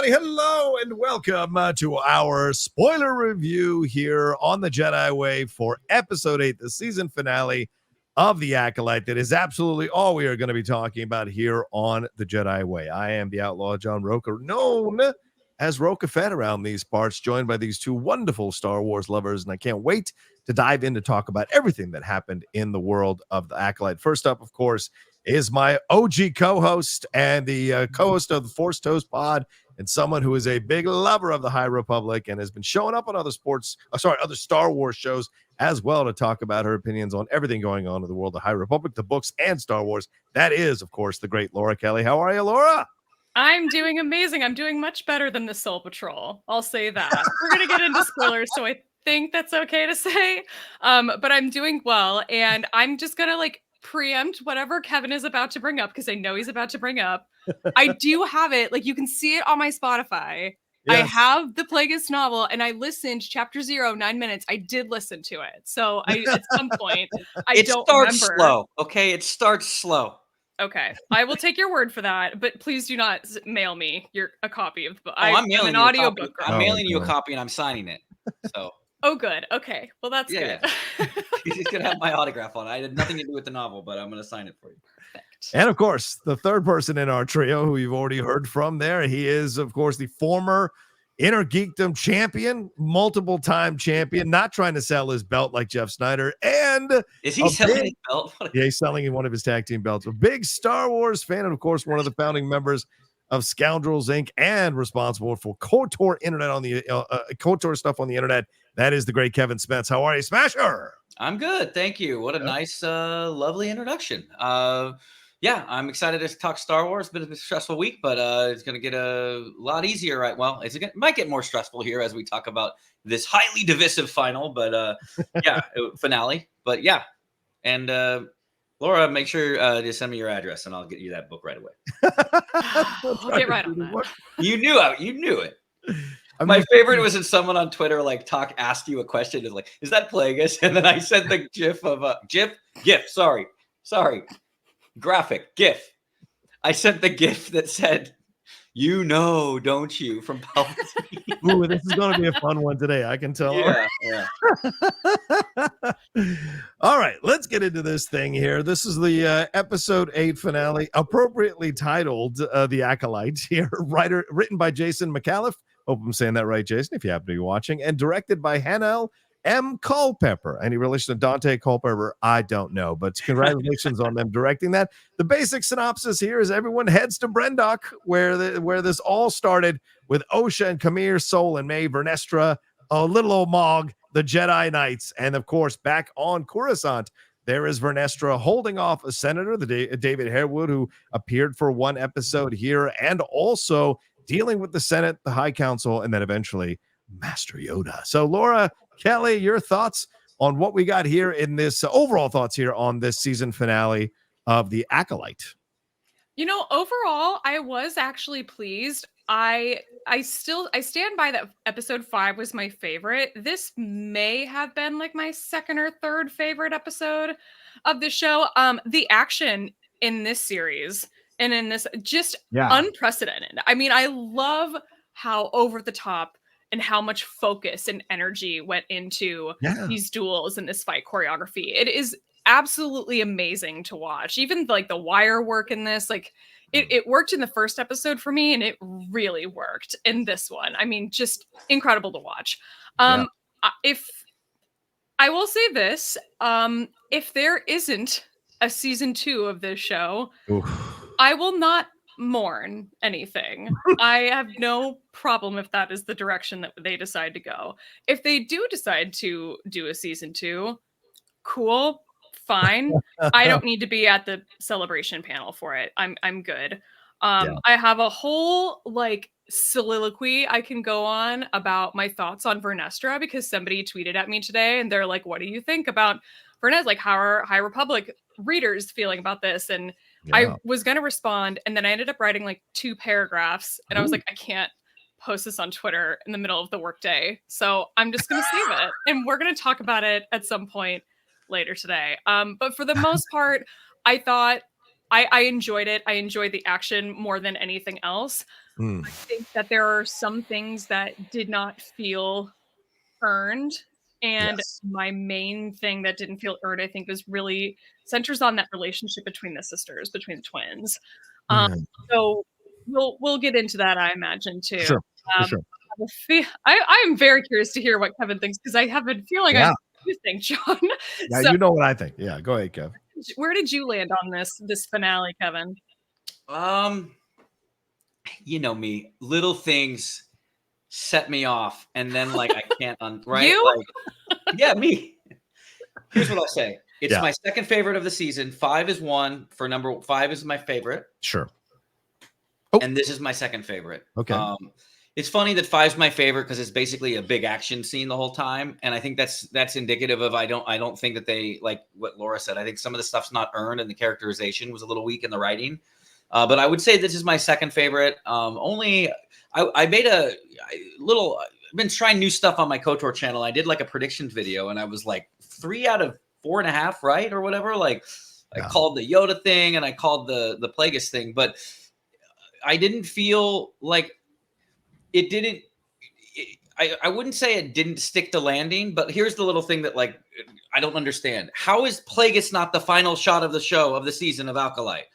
everybody. Hello and welcome to our spoiler review here on the Jedi Way for Episode 8, the season finale of The Acolyte. That is absolutely all we are going to be talking about here on the Jedi Way. I am the Outlaw John Rocha, known as Rocha Fett around these parts, joined by these two wonderful Star Wars lovers, and I can't wait to dive in to talk about everything that happened in the world of The Acolyte. First up, of course, is my OG co-host and the co-host of the Force Toast Pod, and someone who is a big lover of the High Republic and has been showing up on other other Star Wars shows as well to talk about her opinions on everything going on in the world of High Republic, the books, and Star Wars. That is, of course, the great Laura Kelly. How are you, Laura? I'm doing amazing. I'm doing much better than the Soul Patrol. I'll say that. We're going to get into spoilers, so I think that's okay to say. But I'm doing well, and I'm just going to preempt whatever Kevin is about to bring up because I know he's about to bring up. I do have it. You can see it on my Spotify. Yes. I have the Plagueis novel, and I listened chapter 0, 9 minutes. I did listen to it. So at some point, it starts slow. Okay, it starts slow. Okay, I will take your word for that, but please do not mail me a copy of the book. I'm mailing you an audiobook. I'm mailing you a copy, and I'm signing it. So. Oh, good. Okay, well that's good. Yeah. He's gonna have my autograph on it. I had nothing to do with the novel, but I'm gonna sign it for you. Perfect. And of course, the third person in our trio, who you've already heard from there, he is, of course, the former Inner Geekdom champion, multiple-time champion, not trying to sell his belt like Jeff Snyder. And is he selling his belt? Yeah, he's selling one of his tag team belts. A big Star Wars fan, and of course, one of the founding members of Scoundrels Inc. and responsible for KOTOR internet on the KOTOR stuff on the internet. That is the great Kevin Smets. How are you, Smasher? I'm good, thank you. What a nice, lovely introduction. Yeah, I'm excited to talk Star Wars. It's been a stressful week, but it's going to get a lot easier, right? Well, it might get more stressful here as we talk about this highly divisive final, but finale. But yeah, and Laura, make sure to send me your address, and I'll get you that book right away. I'll get right on that. You knew it. My favorite was when someone on Twitter asked you a question is is that Plagueis? And then I sent the GIF of GIF. Sorry. Graphic GIF. I sent the GIF that said, don't you, from Palpatine. Ooh, this is going to be a fun one today. I can tell. Yeah. All right, let's get into this thing here. This is the episode 8 finale, appropriately titled The Acolyte here, written by Jason McAuliffe. Hope I'm saying that right, Jason, if you happen to be watching, and directed by Hanel M. Culpepper. Any relation to Dante Culpepper? I don't know, but congratulations on them directing that. The basic synopsis here is everyone heads to Brendok, where this all started with Osha and Qimir, Sol and Mae, Vernestra, little old Mog, the Jedi Knights, and of course, back on Coruscant, there is Vernestra holding off a senator, David Harewood, who appeared for one episode here, and also dealing with the Senate, the High Council, and then eventually Master Yoda. So, Laura Kelly, your thoughts on what we got here in this overall thoughts here on this season finale of The Acolyte? Overall, I was actually pleased. I stand by that episode 5 was my favorite. This may have been my second or third favorite episode of the show. The action in this series and in this just unprecedented. I mean, I love how over the top and how much focus and energy went into these duels and this fight choreography. It is absolutely amazing to watch. Even the wire work in this, it worked in the first episode for me, and it really worked in this one. I mean, just incredible to watch. If I will say this, if there isn't a season 2 of this show, I will not mourn anything. I have no problem if that is the direction that they decide to go. If they do decide to do a season 2, cool, fine. I don't need to be at the celebration panel for it. I'm good. I have a whole soliloquy I can go on about my thoughts on Vernestra because somebody tweeted at me today and they're like, what do you think about Vernestra? How are High Republic readers feeling about this? And I was going to respond, and then I ended up writing 2 paragraphs, and I was like, I can't post this on Twitter in the middle of the workday, so I'm just going to save it, and we're going to talk about it at some point later today. But for the most part, I thought I enjoyed it. I enjoyed the action more than anything else. Mm. I think that there are some things that did not feel earned. And Yes. my main thing that didn't feel earned, I think, was really centers on that relationship between the sisters, between the twins. Um, Mhm. so we'll get into that, I imagine, For too. sure. For Um, sure. I am very curious to hear what Kevin thinks because I have a feeling I know Yeah. what you think, John. Yeah. So You know what I think. Yeah. Go ahead, Kev. where did you land on this finale, Kevin? You know me, little things set me off, and then like I can't right? You? Like, yeah, me. Here's what I'll say. It's Yeah. my second favorite of the season. 5 is one for number 5 is my favorite. Sure. Oh. And this is my second favorite. Okay. It's funny that 5's my favorite because it's basically a big action scene the whole time, and I think that's indicative of I don't think that they, like what Laura said. I think some of the stuff's not earned, and the characterization was a little weak in the writing. But I would say this is my second favorite. I made a little. I've been trying new stuff on my KOTOR channel. I did like a predictions video, and I was like 3 out of 4.5 right or whatever. Like I called the YODA thing, and I called the Plagueis thing, but I didn't feel like it didn't. I wouldn't say it didn't stick to landing, but here's the little thing that like I don't understand. How is Plagueis not the final shot of the show of the season of Acolyte?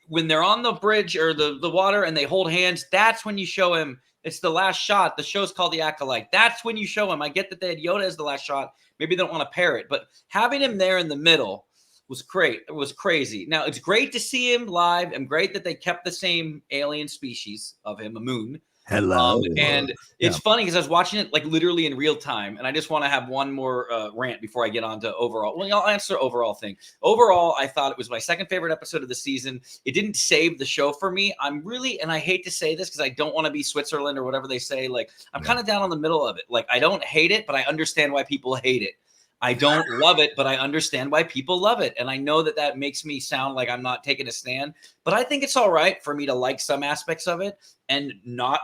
When they're on the bridge or the water and they hold hands, that's when you show him. It's the last shot. The show's called The Acolyte. That's when you show him. I get that they had Yoda as the last shot. Maybe they don't want to pair it, but having him there in the middle was great. It was crazy. Now, it's great to see him live and great that they kept the same alien species of him, a moon. Hello. And it's funny because I was watching it like literally in real time, and I just want to have one more rant before I get on to overall. Well, I'll answer overall thing. Overall, I thought it was my second favorite episode of the season. It didn't save the show for me. I'm really, and I hate to say this because I don't want to be Switzerland or whatever they say. Like I'm kind of down on the middle of it. Like I don't hate it, but I understand why people hate it. I don't love it, but I understand why people love it. And I know that that makes me sound like I'm not taking a stand, but I think it's all right for me to like some aspects of it and not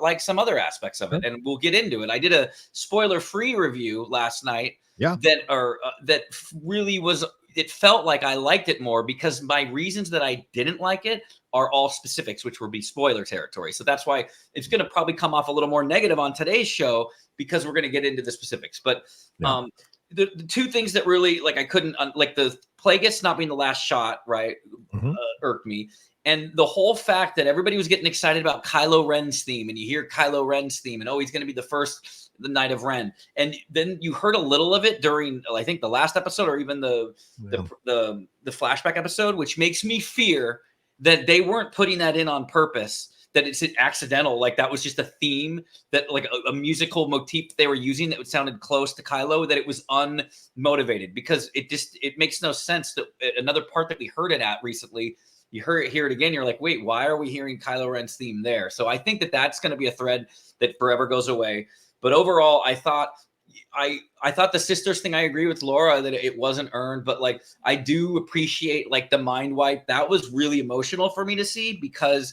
like some other aspects of it. And we'll get into it. I did a spoiler-free review last night that really was, it felt like I liked it more because my reasons that I didn't like it are all specifics, which will be spoiler territory. So that's why it's going to probably come off a little more negative on today's show because we're going to get into the specifics. But the two things that really like I couldn't like the Plagueis not being the last shot, right? Irked me. And the whole fact that everybody was getting excited about Kylo Ren's theme, and you hear Kylo Ren's theme, and he's going to be the Knight of Ren, and then you heard a little of it during I think the last episode or even the flashback episode, which makes me fear that they weren't putting that in on purpose. That it's accidental, like that was just a theme that like a musical motif they were using that sounded close to Kylo, that it was unmotivated because it makes no sense that another part that we heard it at recently, you hear it again, you're like, wait, why are we hearing Kylo Ren's theme there? So I think that that's going to be a thread that forever goes away. But overall, I thought the sisters thing, I agree with Laura that it wasn't earned, but like I do appreciate like the mind wipe. That was really emotional for me to see because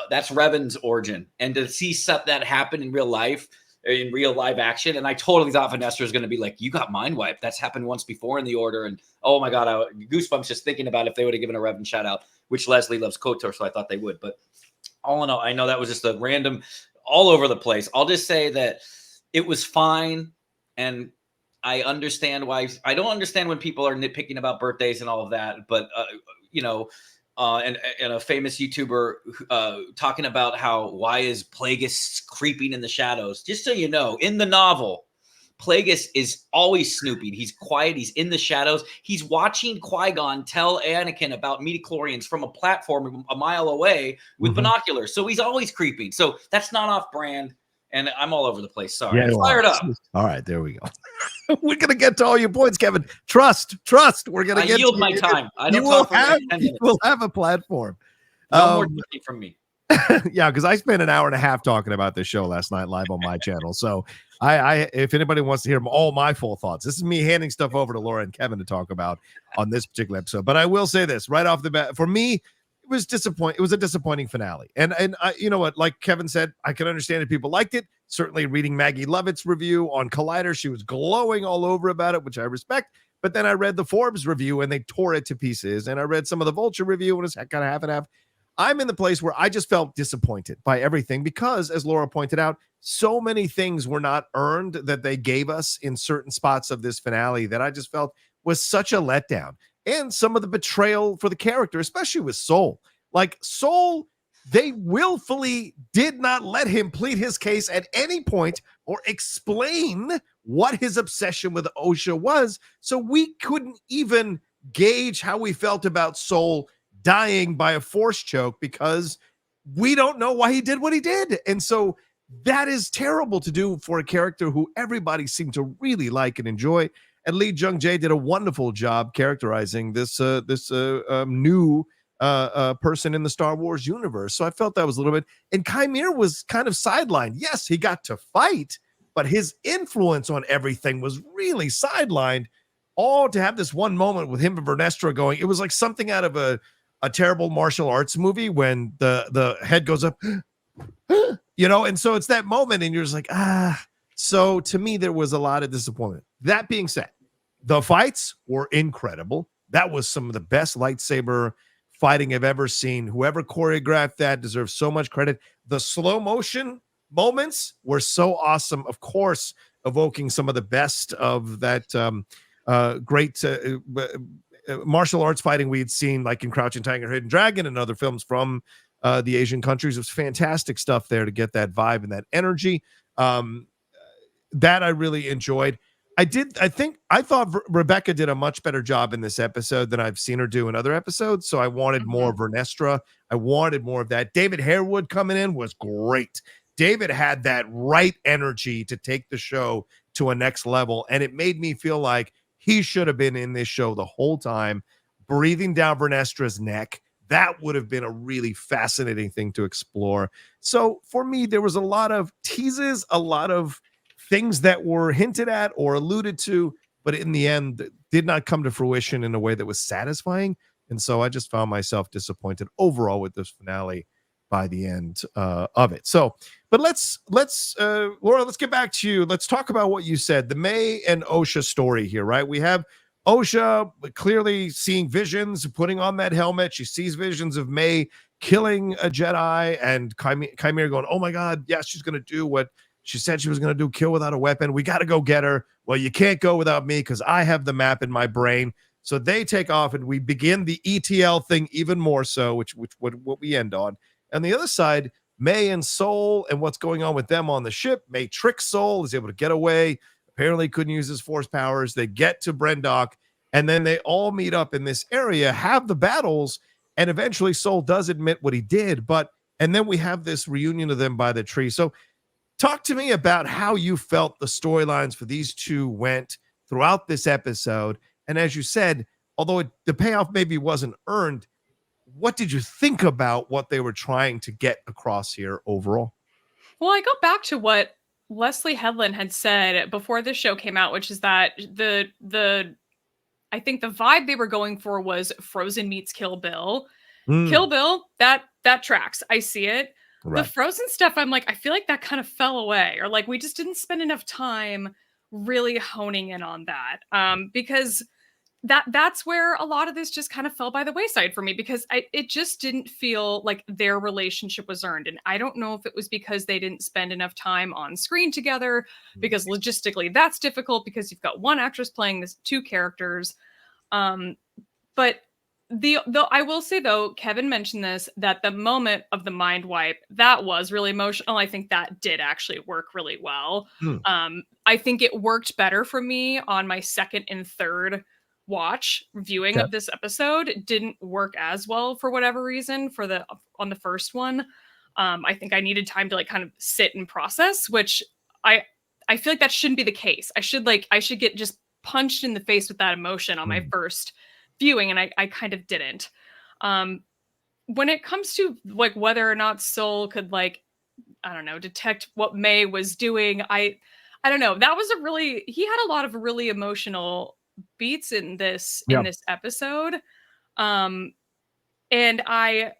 that's Revan's origin, and to see that happen in real life, in real live action. And I totally thought Vernestra was going to be like, you got mind wiped. That's happened once before in the Order. And oh my God, goosebumps just thinking about if they would have given a Revan shout out, which Leslye loves KOTOR, so I thought they would. But all in all, I know that was just a random all over the place. I'll just say that it was fine. And I understand why. I don't understand when people are nitpicking about birthdays and all of that, but and a famous YouTuber talking about why is Plagueis creeping in the shadows? Just so you know, in the novel, Plagueis is always snooping. He's quiet. He's in the shadows. He's watching Qui-Gon tell Anakin about midichlorians from a platform a mile away with binoculars. So he's always creeping. So that's not off brand. And I'm all over the place. Sorry. I'm fired up. All right, there we go. We're gonna get to all your points, Kevin. Trust. We're gonna get. Yield my time. I don't talk for 10 minutes. We'll have a platform. No more talking from me. Yeah, because I spent an hour and a half talking about this show last night live on my channel. So I if anybody wants to hear all my full thoughts, this is me handing stuff over to Laura and Kevin to talk about on this particular episode. But I will say this right off the bat: for me, it was disappointing. It was a disappointing finale. And I, you know what? Like Kevin said, I can understand if people liked it. Certainly reading Maggie Lovett's review on Collider, she was glowing all over about it, which I respect. But then I read the Forbes review and they tore it to pieces. And I read some of the Vulture review and it's kind of half and half. I'm in the place where I just felt disappointed by everything because, as Laura pointed out, so many things were not earned that they gave us in certain spots of this finale that I just felt was such a letdown. And some of the betrayal for the character, especially with Soul. Like Soul, they willfully did not let him plead his case at any point or explain what his obsession with Osha was. So we couldn't even gauge how we felt about Soul dying by a force choke because we don't know why he did what he did. And so that is terrible to do for a character who everybody seemed to really like and enjoy. And Lee Jung-jae did a wonderful job characterizing this new person in the Star Wars universe. So I felt that was a little bit. And Qimir was kind of sidelined. Yes, he got to fight, but his influence on everything was really sidelined. All to have this one moment with him and Vernestra going, it was like something out of a terrible martial arts movie when the head goes up, and so it's that moment and you're just like, So to me, there was a lot of disappointment. That being said, the fights were incredible. That was some of the best lightsaber fighting I've ever seen. Whoever choreographed that deserves so much credit. The slow motion moments were so awesome. Of course, evoking some of the best of that great martial arts fighting we had seen, like in Crouching Tiger, Hidden Dragon and other films from the Asian countries. It was fantastic stuff there to get that vibe and that energy. That I really enjoyed. I thought Rebecca did a much better job in this episode than I've seen her do in other episodes. So I wanted more of Vernestra. I wanted more of that. David Harewood coming in was great. David had that right energy to take the show to a next level. And it made me feel like he should have been in this show the whole time, breathing down Vernestra's neck. That would have been a really fascinating thing to explore. So for me, there was a lot of teases, a lot of things that were hinted at or alluded to, but in the end did not come to fruition in a way that was satisfying. And so I just found myself disappointed overall with this finale by the end of it. So, but let's Laura, let's get back to you. Let's talk about what you said, the Mae and Osha story here, right? We have Osha clearly seeing visions, putting on that helmet. She sees visions of Mae killing a Jedi, and Qimir going, oh my God, yes, she's going to do what she said she was going to do, kill without a weapon. We got to go get her. Well, you can't go without me because I have the map in my brain. So they take off and we begin the ETL thing even more so, which what we end on. And the other side, Mae and Soul and what's going on with them on the ship. Mae tricks Soul, is able to get away. Apparently couldn't use his force powers. They get to Brendok, and then they all meet up in this area, have the battles, and eventually Soul does admit what he did. And then we have this reunion of them by the tree. So talk to me about how you felt the storylines for these two went throughout this episode. And as you said, although the payoff maybe wasn't earned, what did you think about what they were trying to get across here overall? Well, I go back to what Leslye Headland had said before this show came out, which is that I think the vibe they were going for was Frozen meets Kill Bill. Kill Bill, that tracks. I see it. Right. The Frozen stuff, I'm like, I feel like that kind of fell away, or like we just didn't spend enough time really honing in on that. Because that's where a lot of this just kind of fell by the wayside for me, because it just didn't feel like their relationship was earned. And I don't know if it was because they didn't spend enough time on screen together, because logistically that's difficult because you've got one actress playing this two characters. But I will say though, Kevin mentioned this, that the moment of the mind wipe, that was really emotional. I think that did actually work really well. I think it worked better for me on my second and third viewing of this episode. It didn't work as well for whatever reason on the first one. I think I needed time to like kind of sit and process, which I feel like that shouldn't be the case. I should get just punched in the face with that emotion on my first viewing, and I kind of didn't. When it comes to like whether or not Soul could like, I don't know, detect what Mae was doing, I don't know. That was he had a lot of really emotional beats in this episode. And I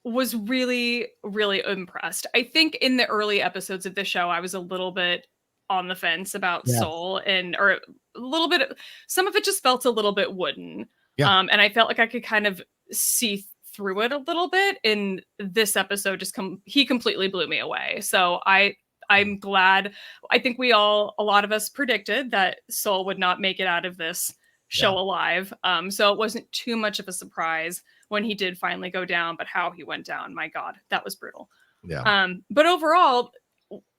was really, really impressed. I think in the early episodes of the show, I was a little bit on the fence about Soul, or a little bit, some of it just felt a little bit wooden. And I felt like I could kind of see through it a little bit. In this episode, he completely blew me away. So I'm glad. I think a lot of us predicted that Soul would not make it out of this show alive. So it wasn't too much of a surprise when he did finally go down, but how he went down, my God, that was brutal. Yeah. But overall,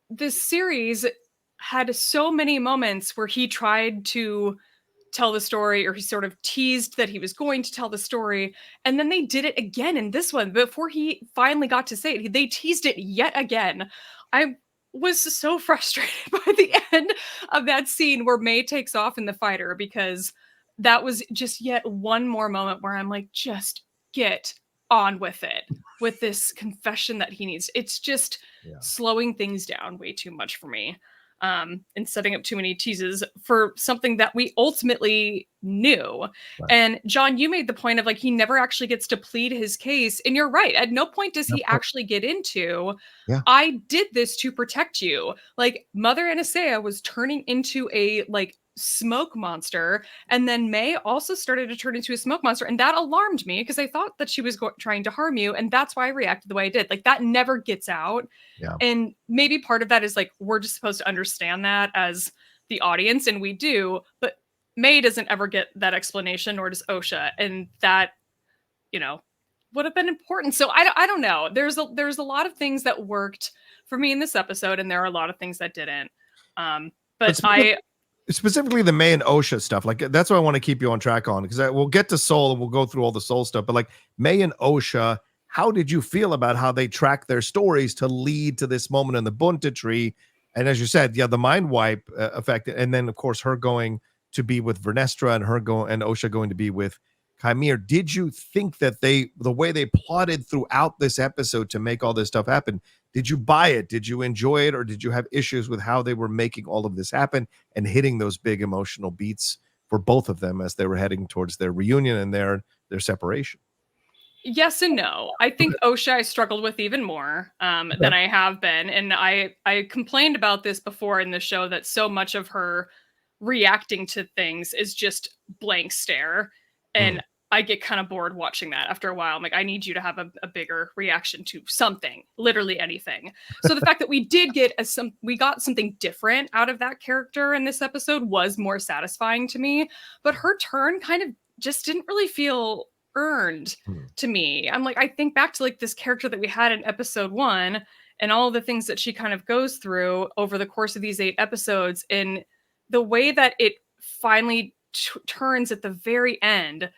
this series had so many moments where he tried to tell the story, or he sort of teased that he was going to tell the story, and then they did it again in this one. Before he finally got to say it, they teased it yet again. I was so frustrated by the end of that scene where Mae takes off in the fighter, because that was just yet one more moment where I'm like, just get on with it, with this confession that he needs. It's just slowing things down way too much for me. And setting up too many teases for something that we ultimately knew. Right. And John, you made the point of like, he never actually gets to plead his case. And you're right. At no point does he actually get into, I did this to protect you. Like, Mother Anastasia was turning into a like smoke monster, and then Mae also started to turn into a smoke monster, and that alarmed me because I thought that she was trying to harm you, and that's why I reacted the way I did. Like, that never gets out. And maybe part of that is like, we're just supposed to understand that as the audience, and we do, but Mae doesn't ever get that explanation, nor does Osha, and that, you know, would have been important. So I don't know. There's a lot of things that worked for me in this episode, and there are a lot of things that didn't. But specifically the Mae and Osha stuff, like that's what I want to keep you on track on, because we'll get to Soul and we'll go through all the Soul stuff. But like Mae and Osha, how did you feel about how they track their stories to lead to this moment in the Bunta tree? And as you said, the mind wipe effect, and then of course her going to be with Vernestra, and Osha going to be with Qimir. Did you think that the way they plotted throughout this episode to make all this stuff happen, did you buy it? Did you enjoy it? Or did you have issues with how they were making all of this happen and hitting those big emotional beats for both of them as they were heading towards their reunion and their separation? Yes and no. I think Osha I struggled with even more than I have been. And I complained about this before in the show, that so much of her reacting to things is just blank stare. And I get kind of bored watching that after a while. I'm like, I need you to have a bigger reaction to something, literally anything. So the fact that we did get we got something different out of that character in this episode was more satisfying to me. But her turn kind of just didn't really feel earned to me. I'm like, I think back to like this character that we had in episode 1 and all the things that she kind of goes through over the course of these 8 episodes, and the way that it finally turns at the very end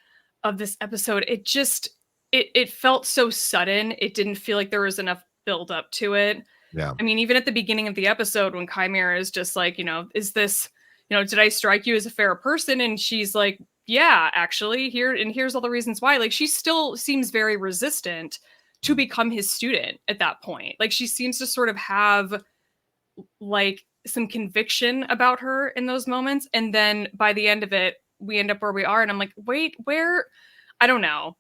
of this episode, it felt so sudden. It didn't feel like there was enough build up to it. I mean, even at the beginning of the episode when Qimir is just like, is this, did I strike you as a fair person? And she's like, yeah, actually, here's all the reasons why. Like, she still seems very resistant to become his student at that point. Like, she seems to sort of have like some conviction about her in those moments. And then by the end of it, we end up where we are. And I'm like, wait, where? I don't know.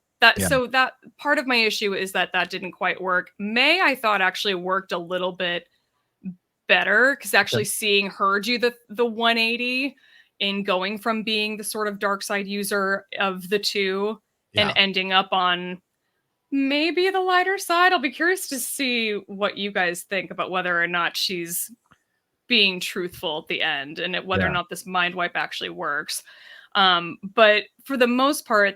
So that part of my issue is that didn't quite work. Mae, I thought, actually worked a little bit better, because actually seeing her do the 180 in going from being the sort of dark side user of the two and ending up on maybe the lighter side. I'll be curious to see what you guys think about whether or not she's being truthful at the end, and whether or not this mind wipe actually works. But for the most part,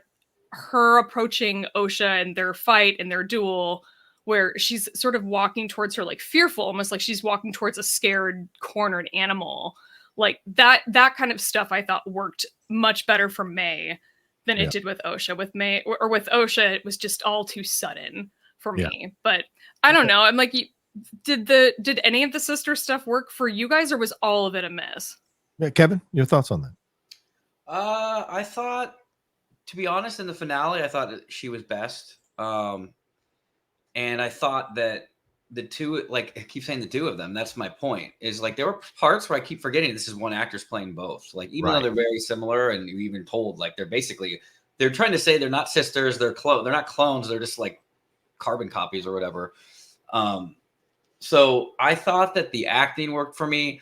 her approaching Osha and their fight and their duel, where she's sort of walking towards her like fearful, almost like she's walking towards a scared, cornered animal. Like that kind of stuff I thought worked much better for Mae than it did with Osha. With Mae or with Osha, it was just all too sudden for me. But I don't know. I'm like, did any of the sister stuff work for you guys, or was all of it a miss? Yeah, Kevin, your thoughts on that? I thought, to be honest, in the finale, I thought that she was best. And I thought that the two, like I keep saying the two of them, that's my point, is like there were parts where I keep forgetting this is one actor's playing both. Like, even though they're very similar, and you even told like they're trying to say they're not sisters, they're not clones, they're just like carbon copies or whatever. So I thought that the acting worked for me.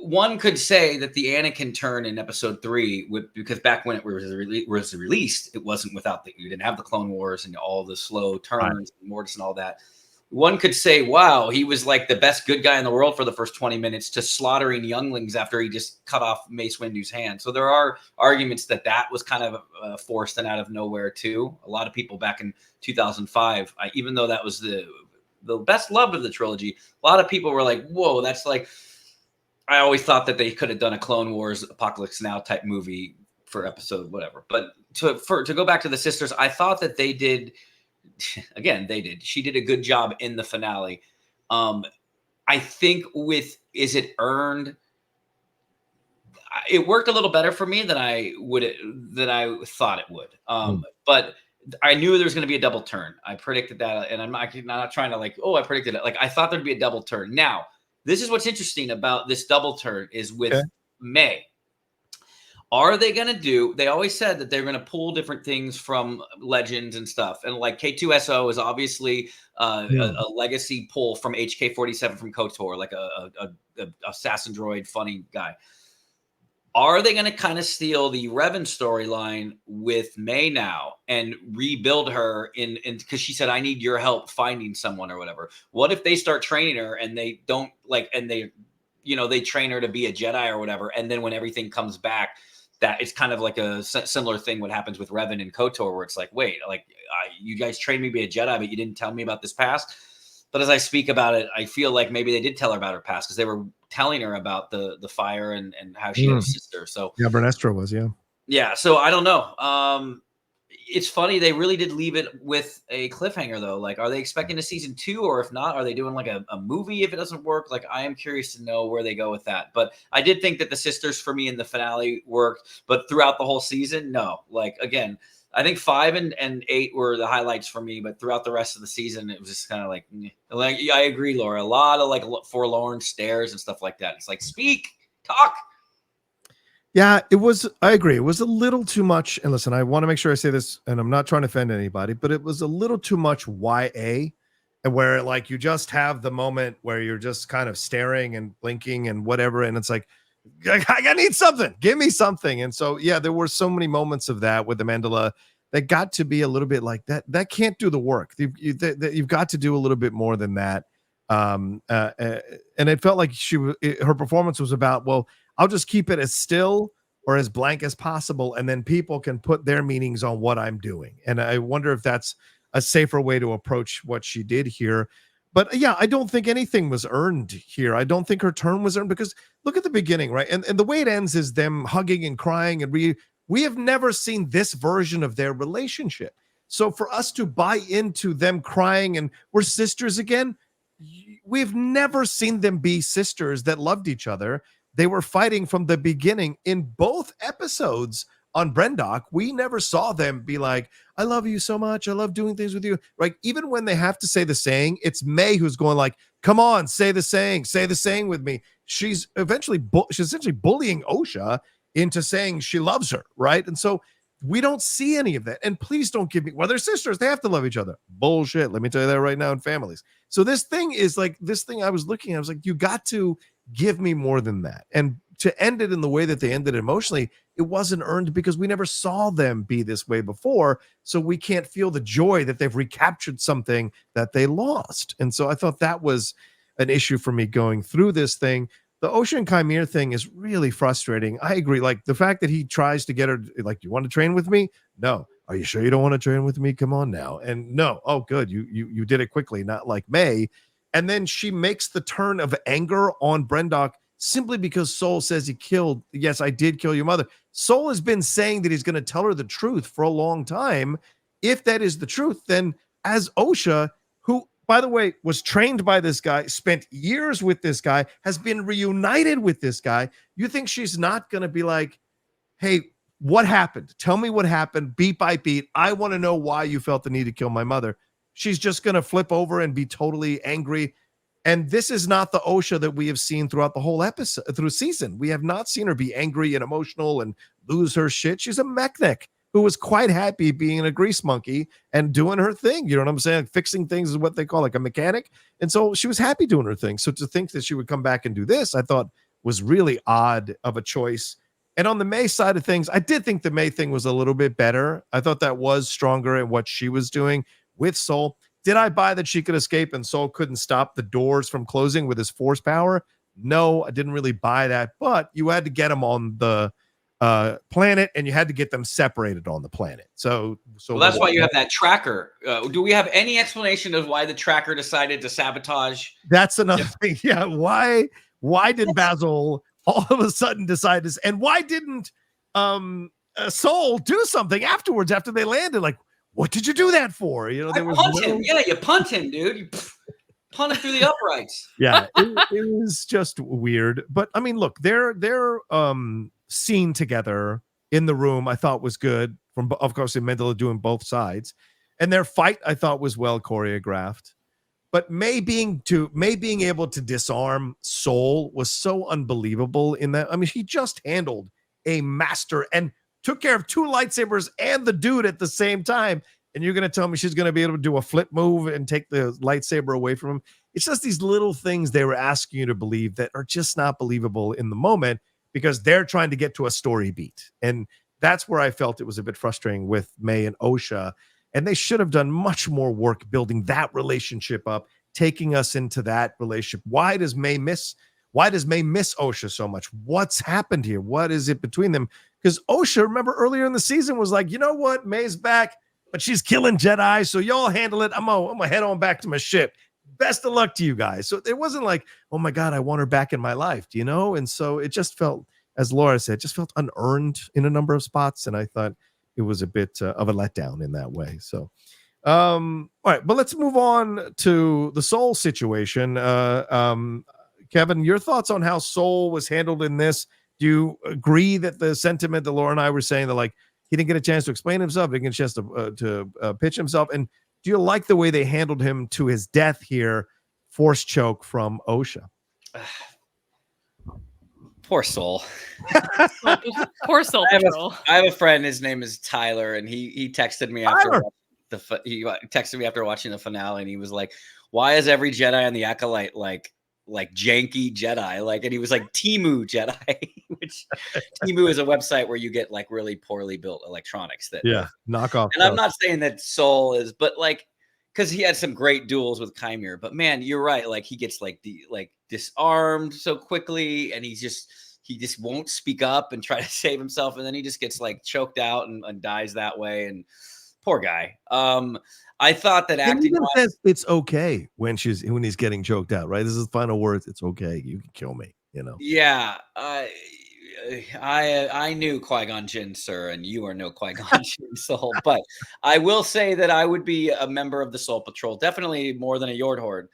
one could say that the Anakin turn in episode 3, because back when it was released, it wasn't without you didn't have the Clone Wars and all the slow turns, and Mortis and all that. One could say, wow, he was like the best good guy in the world for the first 20 minutes to slaughtering younglings after he just cut off Mace Windu's hand. So there are arguments that was kind of forced and out of nowhere too. A lot of people back in 2005, even though that was the best loved of the trilogy, a lot of people were like, whoa, that's like, I always thought that they could have done a Clone Wars Apocalypse Now type movie for episode whatever. But to go back to the sisters, I thought that they did, again, she did a good job in the finale. I think is it earned? It worked a little better for me than I thought it would. But I knew there was going to be a double turn. I predicted that, and I'm not trying to I predicted it. Like, I thought there'd be a double turn. Now, this is what's interesting about this double turn is with Mae. Are they going to do? They always said that they're going to pull different things from legends and stuff, and like K2SO is obviously a legacy pull from HK47 from KOTOR, like a assassin droid, funny guy. Are they going to kind of steal the Revan storyline with Mae now and rebuild her in because she said, I need your help finding someone or whatever? What if they start training her and they don't they train her to be a Jedi or whatever, and then when everything comes back, that it's kind of like a similar thing what happens with Revan and KOTOR, where it's like, wait, you guys trained me to be a Jedi, but you didn't tell me about this past. But as I speak about it, I feel like maybe they did tell her about her past because they were telling her about the fire and how she had a sister. So yeah, Vernestra was, yeah. So I don't know. It's funny, they really did leave it with a cliffhanger though. Like, are they expecting a season 2, or if not, are they doing like a movie if it doesn't work? Like, I am curious to know where they go with that. But I did think that the sisters for me in the finale worked, but throughout the whole season, no. Like, again, I think 5 and 8 were the highlights for me, but throughout the rest of the season, it was just kind of like I agree, Laura. A lot of like forlorn stares and stuff like that. It's like, speak, talk. Yeah, it was. I agree. It was a little too much. And listen, I want to make sure I say this, and I'm not trying to offend anybody, but it was a little too much YA, and where like you just have the moment where you're just kind of staring and blinking and whatever, and it's like, I need something. Give me something. And so, yeah, there were so many moments of that with the Mandala that got to be a little bit like that. That can't do the work. You've got to do a little bit more than that. And it felt like her performance was about, well, I'll just keep it as still or as blank as possible, and then people can put their meanings on what I'm doing. And I wonder if that's a safer way to approach what she did here. But yeah, I don't think anything was earned here. I don't think her turn was earned, because look at the beginning, right? And the way it ends is them hugging and crying, and we have never seen this version of their relationship. So for us to buy into them crying and we're sisters again, we've never seen them be sisters that loved each other. They were fighting from the beginning in both episodes on Brendok. We never saw them be like, I love you so much, I love doing things with you. Right? Even when they have to say the saying, it's Mae who's going like, come on, say the saying with me. She's essentially bullying Osha into saying she loves her, right? And so we don't see any of that. And please don't give me, well, they're sisters, they have to love each other. Bullshit. Let me tell you that right now in families. So this thing is like, this thing I was looking at, I was like, you got to give me more than that. And to end it in the way that they ended emotionally, it wasn't earned because we never saw them be this way before. So we can't feel the joy that they've recaptured something that they lost. And so I thought that was an issue for me going through this thing. The Osha and Qimir thing is really frustrating. I agree. Like the fact that he tries to get her, like, you want to train with me? No. Are you sure you don't want to train with me? Come on now. And no. Oh, good. You did it quickly, not like Mae. And then she makes the turn of anger on Brendok simply because Sol says yes, I did kill your mother. Sol has been saying that he's going to tell her the truth for a long time. If that is the truth, then as Osha, who, by the way, was trained by this guy, spent years with this guy, has been reunited with this guy, you think she's not going to be like, hey, what happened? Tell me what happened, beat by beat. I want to know why you felt the need to kill my mother. She's just going to flip over and be totally angry. And this is not the Osha that we have seen throughout the whole episode, through season. We have not seen her be angry and emotional and lose her shit. She's a mechanic who was quite happy being a grease monkey and doing her thing. You know what I'm saying? Fixing things is what they call like a mechanic. And so she was happy doing her thing. So to think that she would come back and do this, I thought was really odd of a choice. And on the Mae side of things, I did think the Mae thing was a little bit better. I thought that was stronger in what she was doing with Soul. Did I buy that she could escape and Soul couldn't stop the doors from closing with his force power? No, I didn't really buy that. But you had to get them on the planet, and you had to get them separated on the planet. So well, that's why you have that tracker. Do we have any explanation of why the tracker decided to sabotage? That's another thing. Yeah, why did Bazil all of a sudden decide this? And why didn't Soul do something afterwards after they landed? Like, what did you do that for? You know, there was him. Yeah, you punt him, dude. You punt him through the uprights. Yeah, it was just weird. But I mean, look, their scene together in the room I thought was good. From, of course, in Mandela doing both sides, and their fight I thought was well choreographed. But Mae being able to disarm Soul was so unbelievable in that. I mean, he just handled a master and took care of two lightsabers and the dude at the same time. And you're going to tell me she's going to be able to do a flip move and take the lightsaber away from him? It's just these little things they were asking you to believe that are just not believable in the moment because they're trying to get to a story beat. And that's where I felt it was a bit frustrating with Mae and Osha. And they should have done much more work building that relationship up, taking us into that relationship. Why does Mae miss Osha so much? What's happened here? What is it between them? Because Osha, remember earlier in the season, was like, you know what? Mae's back, but she's killing Jedi, so y'all handle it. I'm gonna head on back to my ship. Best of luck to you guys. So it wasn't like, oh my God, I want her back in my life, you know? And so it just felt, as Laura said, just felt unearned in a number of spots. And I thought it was a bit of a letdown in that way. So, all right, but let's move on to the Soul situation. Kevin, your thoughts on how Soul was handled in this? Do you agree that the sentiment that Laura and I were saying that like he didn't get a chance to explain himself, didn't get a chance to pitch himself? And do you like the way they handled him to his death here? Force choke from Osha. Poor Soul. Poor Soul. I have a friend. His name is Tyler, and he texted me after watching the finale, and he was like, "Why is every Jedi on the Acolyte like janky Jedi?" Like, and he was like Timu Jedi, which Timu is a website where you get like really poorly built electronics that knockoff. And I'm not saying that Soul is, but like, because he had some great duels with Qimir, but man, you're right. Like he gets disarmed so quickly, and he just won't speak up and try to save himself, and then he just gets like choked out and dies that way. And poor guy. I thought that acting says it's okay when he's getting choked out, right? This is the final words. It's okay. You can kill me, you know? Yeah. I knew Qui-Gon Jinn, sir, and you are no Qui-Gon Jinn Soul. But I will say that I would be a member of the Soul Patrol, definitely more than a Yord Horde.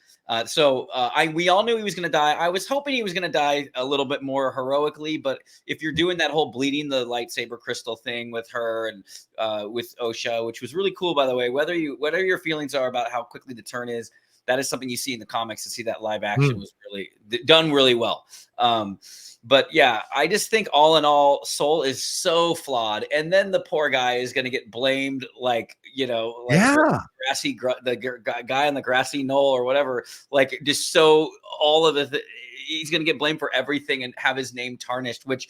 We all knew he was going to die. I was hoping he was going to die a little bit more heroically, but if you're doing that whole bleeding the lightsaber crystal thing with her and with Osha, which was really cool, by the way, whether your feelings are about how quickly the turn is, that is something you see in the comics. To see that live action was really done really well. But yeah, I just think all in all, Soul is so flawed. And then the poor guy is going to get blamed the guy on the grassy knoll or whatever, like just so all of it, he's going to get blamed for everything and have his name tarnished, which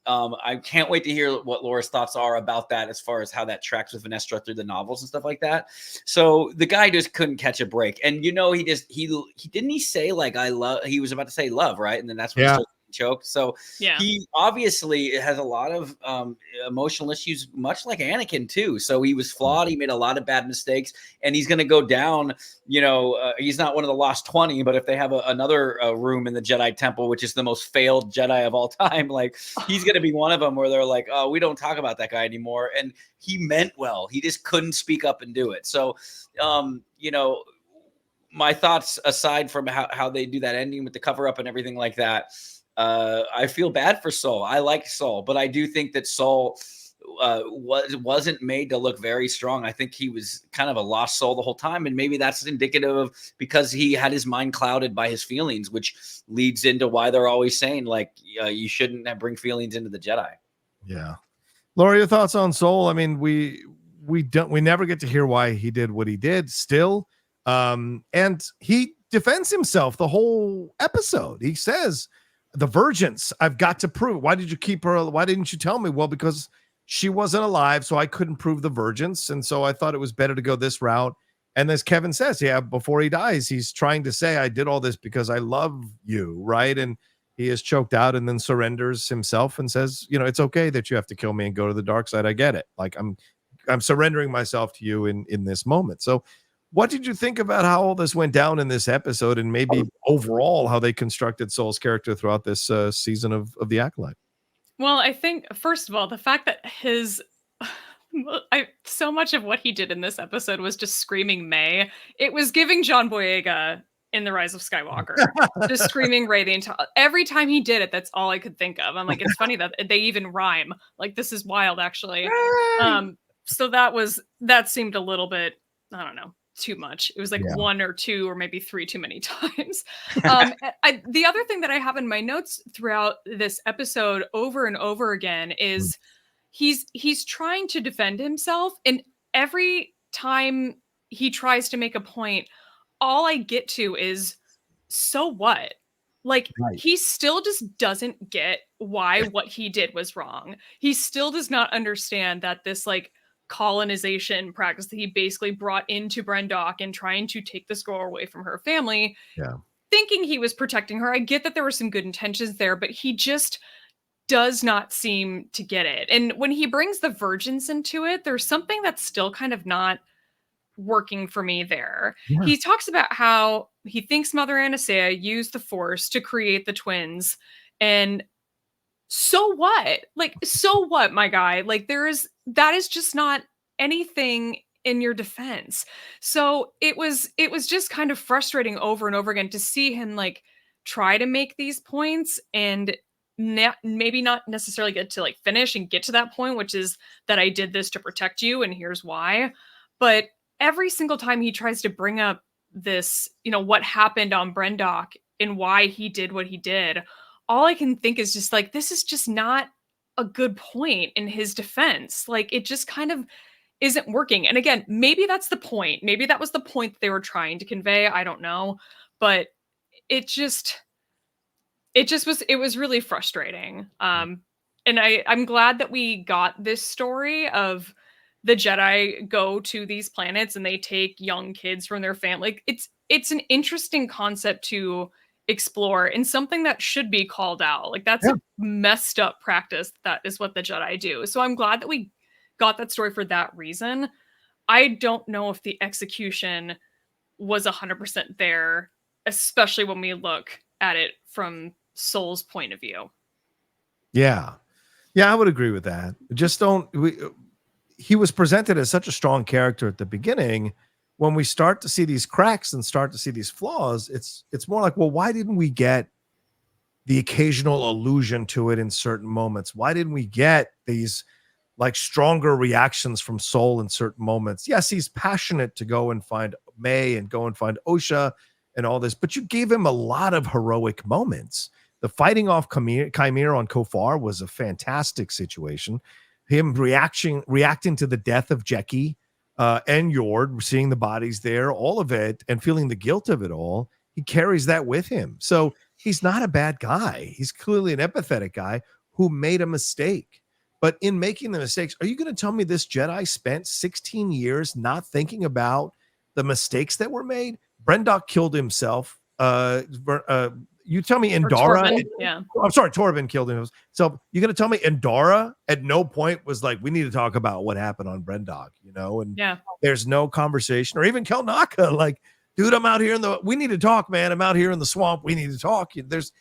I can't wait to hear what Laura's thoughts are about that as far as how that tracks with Vernestra through the novels and stuff like that. So the guy just couldn't catch a break. And, you know, he didn't say like, he was about to say love, right? And then that's when he choked. So he obviously has a lot of emotional issues, much like Anakin too. So he was flawed. He made a lot of bad mistakes, and he's going to go down. You know, he's not one of the lost 20, but if they have another room in the Jedi Temple, which is the most failed Jedi of all time, like he's going to be one of them where they're like, oh, we don't talk about that guy anymore. And he meant well. He just couldn't speak up and do it. So, you know, my thoughts aside from how they do that ending with the cover up and everything like that, I feel bad for Soul. I like Soul, but I do think that Soul wasn't made to look very strong. I think he was kind of a lost soul the whole time, and maybe that's indicative of because he had his mind clouded by his feelings, which leads into why they're always saying like you shouldn't bring feelings into the Jedi. Yeah, Laura, your thoughts on Soul? I mean, we never get to hear why he did what he did. Still, and he defends himself the whole episode. He says, the virgins, I've got to prove. Why did you keep her? Why didn't you tell me? Well, because she wasn't alive, so I couldn't prove the virgins. And so I thought it was better to go this route. And as Kevin says, yeah, before he dies, he's trying to say, I did all this because I love you, right? And he is choked out and then surrenders himself and says, it's okay that you have to kill me and go to the dark side. I get it. Like I'm surrendering myself to you in this moment. So what did you think about how all this went down in this episode, and maybe overall how they constructed Soul's character throughout this season of The Acolyte? Well, I think, first of all, the fact that so much of what he did in this episode was just screaming Mae. It was giving John Boyega in The Rise of Skywalker, just screaming Rey the entire. Every time he did it, that's all I could think of. I'm like, it's funny that they even rhyme. Like, this is wild, actually. So that seemed a little bit, I don't know, too much. It was like one or two or maybe three too many times. The other thing that I have in my notes throughout this episode over and over again is he's trying to defend himself, and every time he tries to make a point, all I get to is, so what? Like, he still just doesn't get why what he did was wrong. He still does not understand that this like colonization practice that he basically brought into Brendok and trying to take this girl away from her family, thinking he was protecting her. I get that there were some good intentions there, but he just does not seem to get it. And when he brings the virgins into it, there's something that's still kind of not working for me there. He talks about how he thinks Mother Anastasia used the Force to create the twins, and so what? Like, so what, my guy? Like, that is just not anything in your defense. So it was just kind of frustrating over and over again to see him like try to make these points and maybe not necessarily get to like finish and get to that point, which is that I did this to protect you and here's why. But every single time he tries to bring up this, what happened on Brendok and why he did what he did, all I can think is just like, this is just not a good point in his defense. Like, it just kind of isn't working. And again, maybe that's the point. Maybe that was the point that they were trying to convey. I don't know. But it was really frustrating. And I'm glad that we got this story of the Jedi go to these planets and they take young kids from their family. It's an interesting concept to explore and something that should be called out. Like, that's a messed up practice. That is what the Jedi do. So I'm glad that we got that story for that reason. I don't know if the execution was 100% there, especially when we look at it from Soul's point of view. Yeah, I would agree with that. He was presented as such a strong character at the beginning. When we start to see these cracks and start to see these flaws, it's more like, well, why didn't we get the occasional allusion to it in certain moments? Why didn't we get these like stronger reactions from Soul in certain moments? Yes, he's passionate to go and find Mae and go and find Osha and all this, but you gave him a lot of heroic moments. The fighting off Qimir on Kofar was a fantastic situation. Him reacting to the death of Jeki and Yord, seeing the bodies there, all of it, and feeling the guilt of it all, he carries that with him. So he's not a bad guy. He's clearly an empathetic guy who made a mistake. But in making the mistakes, are you going to tell me this Jedi spent 16 years not thinking about the mistakes that were made? Brendok killed himself. You tell me Indara. I'm sorry, Torvin killed him. So you're going to tell me Indara at no point was like, we need to talk about what happened on Brendok, and there's no conversation, or even Kelnaka, like, dude, I'm out here we need to talk, man. I'm out here in the swamp. We need to talk. There's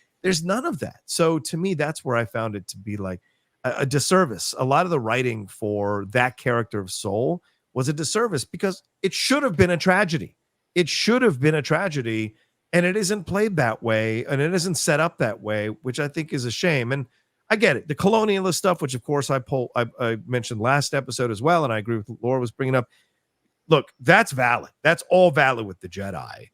none of that. So to me, that's where I found it to be like a disservice. A lot of the writing for that character of Soul was a disservice because it should have been a tragedy. It should have been a tragedy. And it isn't played that way, and it isn't set up that way, which I think is a shame. And I get it. The colonialist stuff, which of course I mentioned last episode as well, and I agree with what Laura was bringing up. Look, that's valid. That's all valid with the Jedi.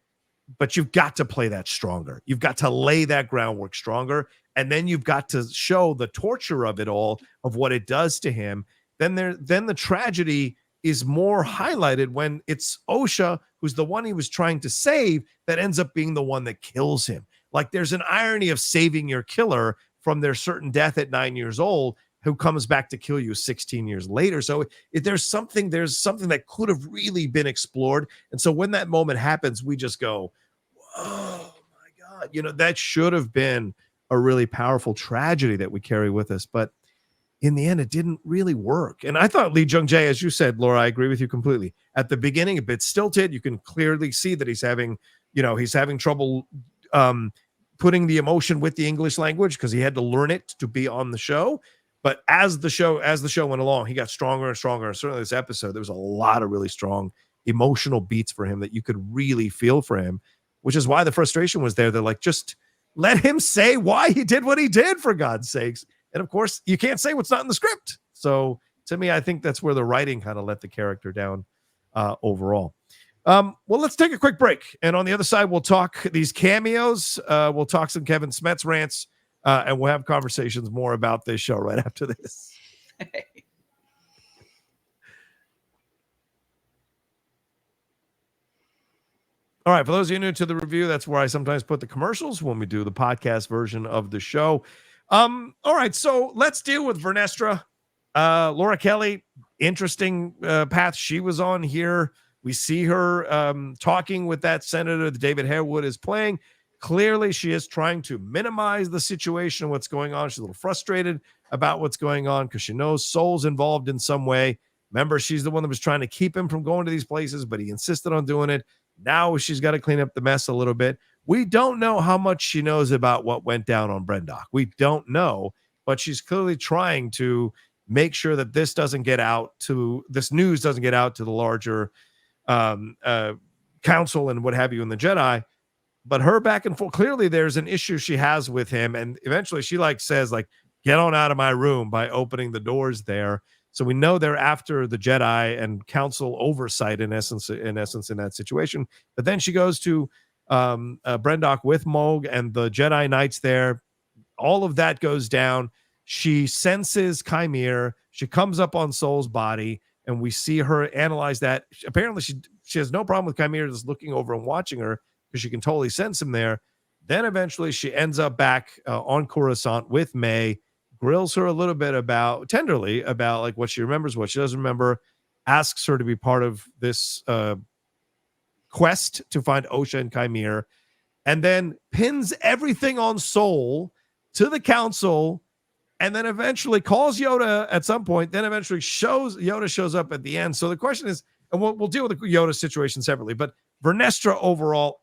But you've got to play that stronger. You've got to lay that groundwork stronger, and then you've got to show the torture of it all, of what it does to him. Then the tragedy is more highlighted when it's Osha, who's the one he was trying to save, that ends up being the one that kills him. Like there's an irony of saving your killer from their certain death at 9 years old, who comes back to kill you 16 years later. So if there's something that could have really been explored. And so when that moment happens, we just go, oh my God, that should have been a really powerful tragedy that we carry with us. But in the end, it didn't really work. And I thought Lee Jung-jae, as you said, Laura, I agree with you completely. At the beginning, a bit stilted. You can clearly see that he's having trouble putting the emotion with the English language because he had to learn it to be on the show. But as the show went along, he got stronger and stronger. And certainly this episode, there was a lot of really strong emotional beats for him that you could really feel for him, which is why the frustration was there. They're like, just let him say why he did what he did, for God's sakes. And of course, you can't say what's not in the script. So to me, I think that's where the writing kind of let the character down overall. Well, let's take a quick break. And on the other side, we'll talk these cameos. We'll talk some Kevin Smets rants. And we'll have conversations more about this show right after this. All right. For those of you new to the review, that's where I sometimes put the commercials when we do the podcast version of the show. All right. So let's deal with Vernestra. Laura Kelly, interesting path she was on here. We see her talking with that senator that David Harewood is playing. Clearly, she is trying to minimize the situation, what's going on. She's a little frustrated about what's going on because she knows Soul's involved in some way. Remember, she's the one that was trying to keep him from going to these places, but he insisted on doing it. Now she's got to clean up the mess a little bit. We don't know how much she knows about what went down on Brendok. We don't know, but she's clearly trying to make sure that this news doesn't get out to the larger council and what have you in the Jedi. But her back and forth, clearly there's an issue she has with him. And eventually she says, get on out of my room by opening the doors there. So we know they're after the Jedi and council oversight in essence in that situation. But then she goes to Brendok with Moog and the Jedi Knights there. All of that goes down. She senses Qimir. She comes up on Soul's body and we see her analyze that. Apparently she has no problem with Qimir just looking over and watching her, because she can totally sense him there. Then eventually she ends up back on Coruscant with Mae, grills her a little bit tenderly about what she remembers, what she doesn't remember, asks her to be part of this quest to find Osha and Qimir, and then pins everything on Soul to the council, and then eventually calls Yoda at some point, then eventually Yoda shows up at the end. So the question is, and we'll deal with the Yoda situation separately, but Vernestra overall,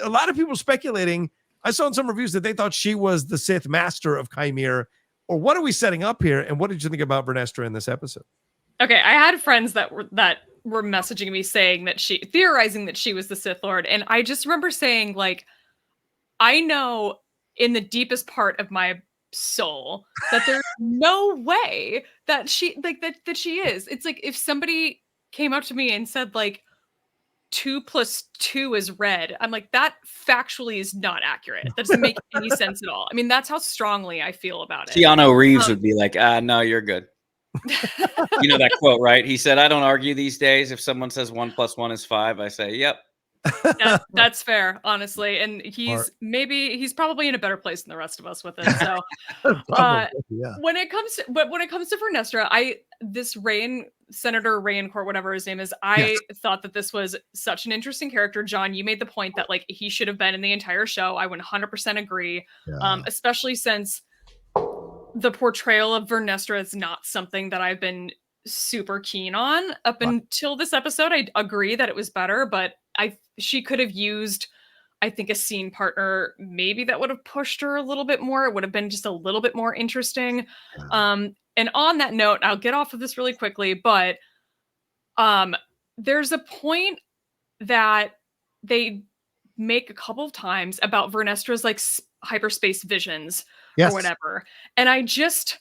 a lot of people speculating. I saw in some reviews that they thought she was the Sith master of Qimir. Or what are we setting up here? And what did you think about Vernestra in this episode? Okay, I had friends that were messaging me saying that theorizing that she was the Sith Lord, and I just remember saying, I know in the deepest part of my soul that there's no way that she that she is. It's like if somebody came up to me and said 2 + 2 is red. I'm like, that factually is not accurate. That doesn't make any sense at all. I mean, that's how strongly I feel about it. Keanu Reeves would be like, no, you're good. You know that quote, right? He said, I don't argue these days. If someone says 1 + 1 is 5, I say, yep. That's fair, honestly. And he's probably in a better place than the rest of us with it. So Yeah. when it comes to Vernestra, this Senator Rayancourt, whatever his name is, I thought that this was such an interesting character. John, you made the point that he should have been in the entire show. I 100% agree. Yeah. Especially since the portrayal of Vernestra is not something that I've been super keen on up until this episode. I agree that it was better, but she could have used, I think, a scene partner maybe that would have pushed her a little bit more. It would have been just a little bit more interesting. And on that note, I'll get off of this really quickly, but there's a point that they make a couple of times about Vernestra's hyperspace visions or whatever. And I just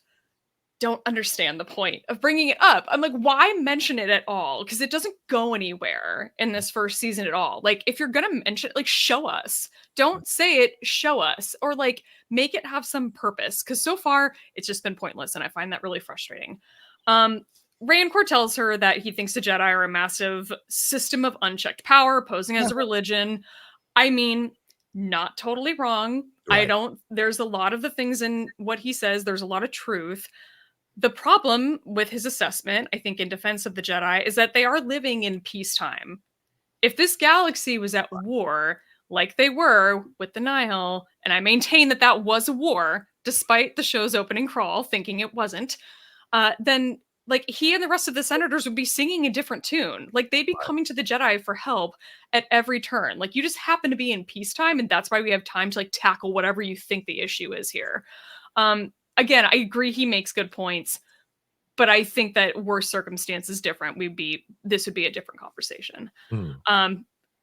don't understand the point of bringing it up. I'm like, why mention it at all? Because it doesn't go anywhere in this first season at all. If you're gonna mention it, show us. Don't say it, show us. Or make it have some purpose. Because so far, it's just been pointless, and I find that really frustrating. Rayancourt tells her that he thinks the Jedi are a massive system of unchecked power, posing as a religion. I mean, not totally wrong. Right. There's a lot of the things in what he says, there's a lot of truth. The problem with his assessment, I think, in defense of the Jedi, is that they are living in peacetime. If this galaxy was at war, like they were with the Nihil, and I maintain that that was a war, despite the show's opening crawl thinking it wasn't, then like he and the rest of the senators would be singing a different tune. Like they'd be coming to the Jedi for help at every turn. Like you just happen to be in peacetime, and that's why we have time to like tackle whatever you think the issue is here. Again, I agree he makes good points, but I think that were circumstances different, this would be a different conversation.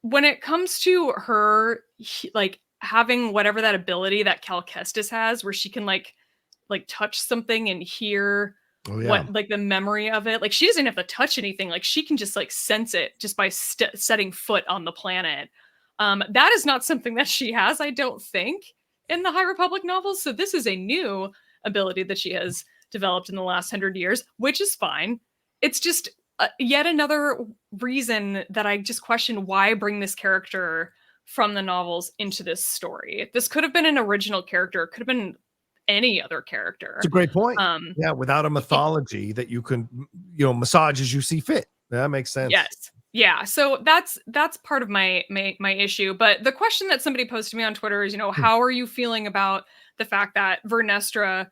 When it comes to her like having whatever that ability that Cal Kestis has, where she can like touch something and hear what like the memory of it, like she doesn't have to touch anything, like she can just like sense it just by setting foot on the planet. That is not something that she has, I don't think, in the High Republic novels. So this is a new ability that she has developed in the last 100 years, which is fine. It's just yet another reason that I just question why bring this character from the novels into this story. This could have been an original character. It could have been any other character. It's a great point. Yeah, without a mythology that you can, massage as you see fit. That makes sense. Yes. Yeah. So that's part of my issue. But the question that somebody posed to me on Twitter is, how are you feeling about the fact that Vernestra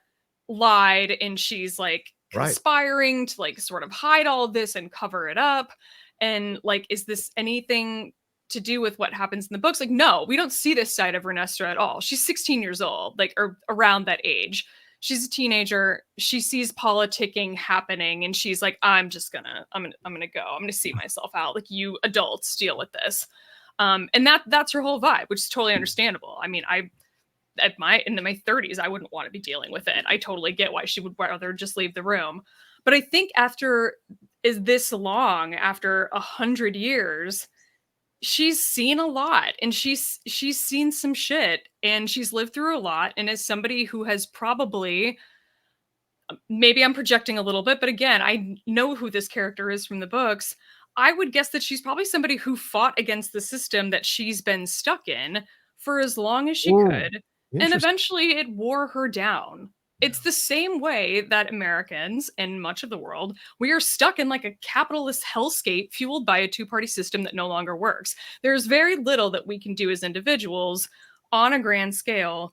lied and she's like conspiring to like sort of hide all this and cover it up? And like, is this anything to do with what happens in the books? Like, no, we don't see this side of Vernestra at all. She's 16 years old, like, or around that age. She's a teenager. She sees politicking happening and she's like, I'm gonna go. I'm gonna see myself out. Like, you adults deal with this. And that's her whole vibe, which is totally understandable. I mean, in my 30s, I wouldn't want to be dealing with it. I totally get why she would rather just leave the room. But I think after 100 years, she's seen a lot and she's seen some shit and she's lived through a lot. And as somebody who has probably, maybe I'm projecting a little bit, but again, I know who this character is from the books. I would guess that she's probably somebody who fought against the system that she's been stuck in for as long as she could. And eventually it wore her down. It's the same way that Americans and much of the world, we are stuck in like a capitalist hellscape fueled by a two-party system that no longer works. There's very little that we can do as individuals on a grand scale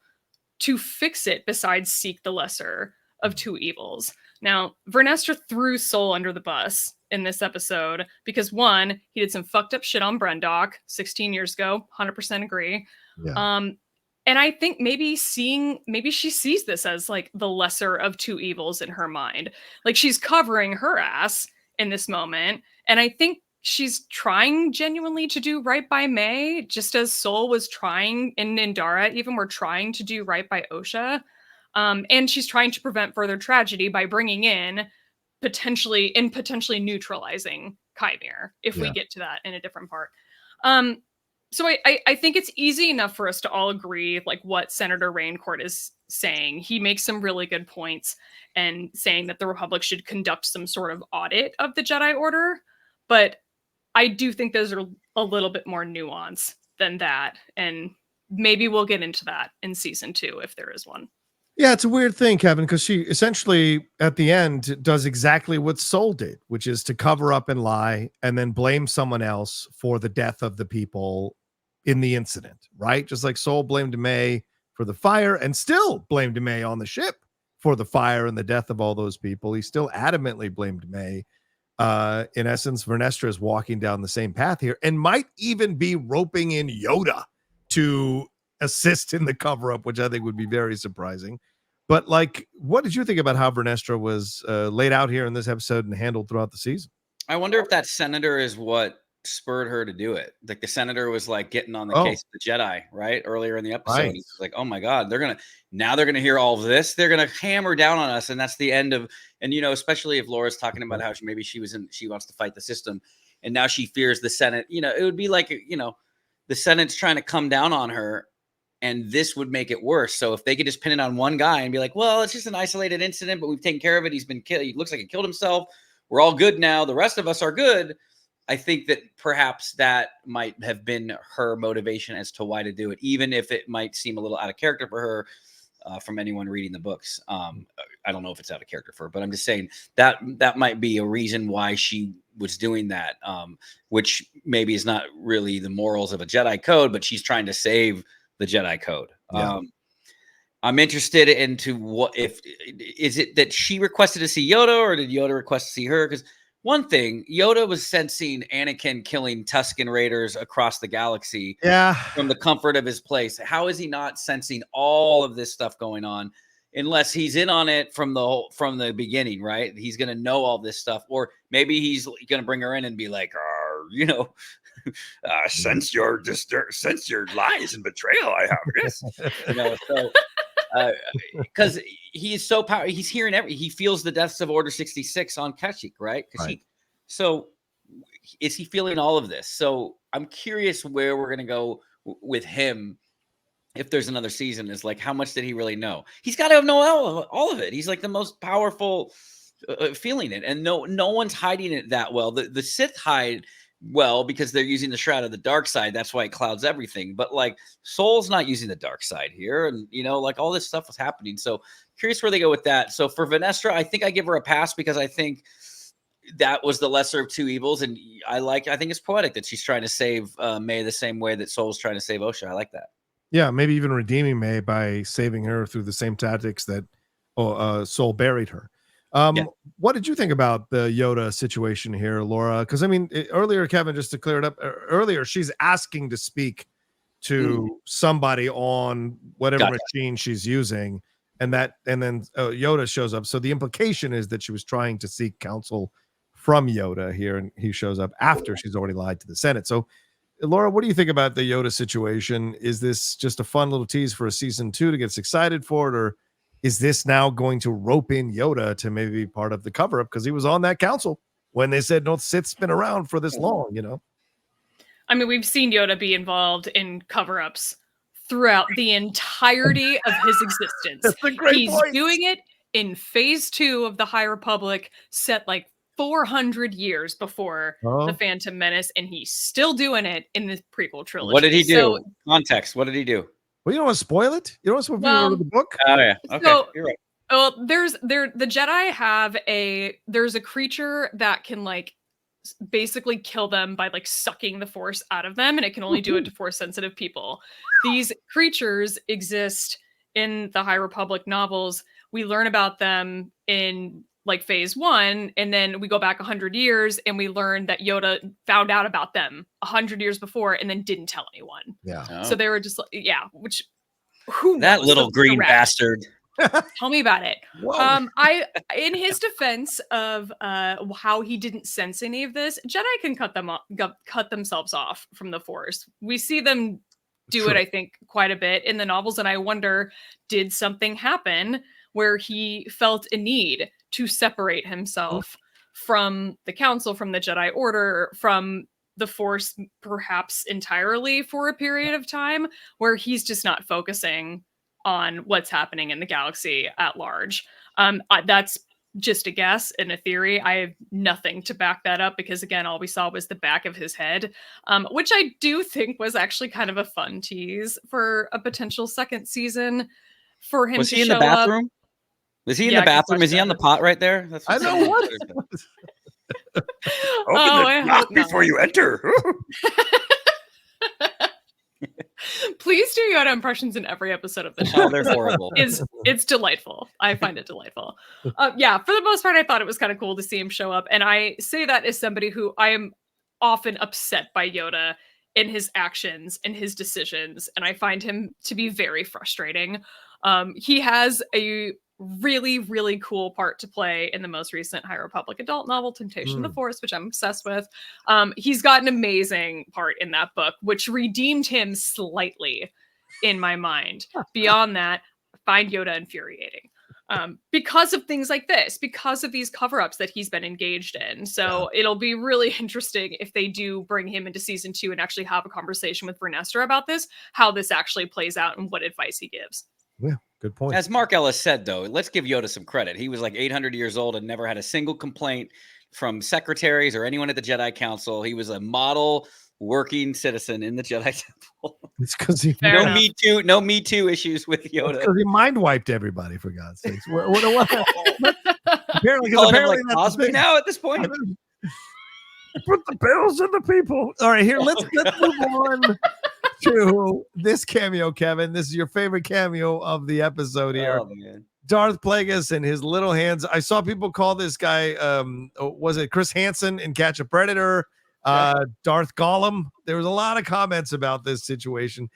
to fix it besides seek the lesser of two evils. Now, Vernestra threw Sol under the bus in this episode because, one, he did some fucked up shit on Brendok 16 years ago. 100% agree. Yeah. And I think maybe she sees this as like the lesser of two evils in her mind. Like she's covering her ass in this moment. And I think she's trying genuinely to do right by Mae, just as Sol was trying, and Nindara even were trying to do right by Osha. And she's trying to prevent further tragedy by bringing in potentially neutralizing Qimir, if we get to that in a different part. So I think it's easy enough for us to all agree like what Senator Raincourt is saying. He makes some really good points and saying that the Republic should conduct some sort of audit of the Jedi Order. But I do think those are a little bit more nuanced than that. And maybe we'll get into that in season 2 if there is one. Yeah, it's a weird thing, Kevin, because she essentially at the end does exactly what Sol did, which is to cover up and lie and then blame someone else for the death of the people in the incident, right? Just like Sol blamed Mae for the fire and still blamed Mae on the ship for the fire and the death of all those people. He still adamantly blamed Mae. In essence, Vernestra is walking down the same path here and might even be roping in YODA to assist in the cover-up, which I think would be very surprising. But like, what did you think about how Vernestra was laid out here in this episode and handled throughout the season? I wonder if that senator is what spurred her to do it. Like the senator was like getting on the case of the Jedi, right? Earlier in the episode. Right. He's like, oh my God, they're going to hear all of this. They're going to hammer down on us. And that's the end of, and especially if Laura's talking about how she wants to fight the system and now she fears the Senate, it would be like, the Senate's trying to come down on her and this would make it worse. So if they could just pin it on one guy and be like, well, it's just an isolated incident, but we've taken care of it. He's been killed. He looks like he killed himself. We're all good now. The rest of us are good. I think that perhaps that might have been her motivation as to why to do it, even if it might seem a little out of character for her. From anyone reading the books, I don't know if it's out of character for her, but I'm just saying that might be a reason why she was doing that, which maybe is not really the morals of a Jedi code, but she's trying to save the Jedi code. Yeah. I'm interested into what is it that she requested to see Yoda, or did Yoda request to see her? Because one thing, Yoda was sensing Anakin killing Tusken Raiders across the galaxy from the comfort of his place. How is he not sensing all of this stuff going on? Unless he's in on it from the beginning, right? He's going to know all this stuff, or maybe he's going to bring her in and be like, sense your lies and betrayal. I have this, so. Because he is so powerful, he's hearing he feels the deaths of Order 66 on Kashyyyk, right? So is he feeling all of this? So I'm curious where we're gonna go with him if there's another season. Is like, how much did he really know? He's got to know all of it. He's like the most powerful, feeling it, and no one's hiding it that well. The Sith hide well because they're using the shroud of the dark side. That's why it clouds everything. But like Soul's not using the dark side here, and like all this stuff was happening. So curious where they go with that. So for Vernestra, I think I give her a pass because I think that was the lesser of two evils, and I think it's poetic that she's trying to save Mae the same way that Soul's trying to save Osha. I like that. Yeah, maybe even redeeming Mae by saving her through the same tactics that Soul buried her. What did you think about the Yoda situation here, Laura? Because I mean, earlier, Kevin, just to clear it up, earlier she's asking to speak to somebody on whatever machine she's using, and then Yoda shows up. So the implication is that she was trying to seek counsel from Yoda here, and he shows up after she's already lied to the Senate. So, Laura, what do you think about the Yoda situation? Is this just a fun little tease for a season 2 to get us excited for it, or is this now going to rope in Yoda to maybe be part of the cover-up because he was on that council when they said no Sith's been around for this long, I mean, we've seen Yoda be involved in cover-ups throughout the entirety of his existence. That's a great point. Doing it in phase 2 of the High Republic, set like 400 years before the Phantom Menace, and he's still doing it in the prequel trilogy. What did he do? Context. What did he do? Well, you don't want to spoil it. You don't want to spoil the book. Oh yeah. Okay, so, you're right. Well, the Jedi have there's a creature that can like basically kill them by like sucking the Force out of them, and it can only do it to Force sensitive people. These creatures exist in the High Republic novels. We learn about them in like phase 1, and then we go back 100 years and we learn that Yoda found out about them 100 years before and then didn't tell anyone. So they were just which who that knows? little green bastard. Tell me about it. In his defense of how he didn't sense any of this, Jedi can cut themselves off from the Force. We see them do it, I think, quite a bit in the novels, and I wonder, did something happen where he felt a need to separate himself from the Council, from the Jedi Order, from the Force, perhaps entirely for a period of time, where he's just not focusing on what's happening in the galaxy at large. That's just a guess and a theory. I have nothing to back that up because, again, all we saw was the back of his head, which I do think was actually kind of a fun tease for a potential second season for him to show up. Was he in the bathroom? Was he in the bathroom? Is he on the pot right there? That's I know what. Open the lock before you enter. Please do Yoda impressions in every episode of the show. Oh, they're horrible. It's delightful. I find it delightful. Yeah, for the most part, I thought it was kind of cool to see him show up. And I say that as somebody who I am often upset by Yoda in his actions and his decisions. And I find him to be very frustrating. He has a really, really cool part to play in the most recent High Republic adult novel, Temptation of the Force, which I'm obsessed with. He's got an amazing part in that book, which redeemed him slightly in my mind. Beyond that, I find Yoda infuriating. Because of things like this, because of these cover-ups that he's been engaged in. So it'll be really interesting if they do bring him into season 2 and actually have a conversation with Vernestra about this, how this actually plays out and what advice he gives. Yeah, good point. As Mark Ellis said, though, let's give Yoda some credit. He was like 800 years old and never had a single complaint secretaries or anyone at the Jedi Council. He was a model working citizen in the Jedi Temple. It's because he Fair enough. No Me Too issues with Yoda. because he mind wiped everybody, for God's sakes. Apparently, Calling him apparently like that's the Cosby thing. now at this point. Put the pills in the people. All right, here let's move on to this cameo, Kevin. This is your favorite cameo of the episode here. Oh man. Darth Plagueis and his little hands. I saw people call this guy, was it Chris Hansen in Catch a Predator? Darth Gollum. There was a lot of comments about this situation.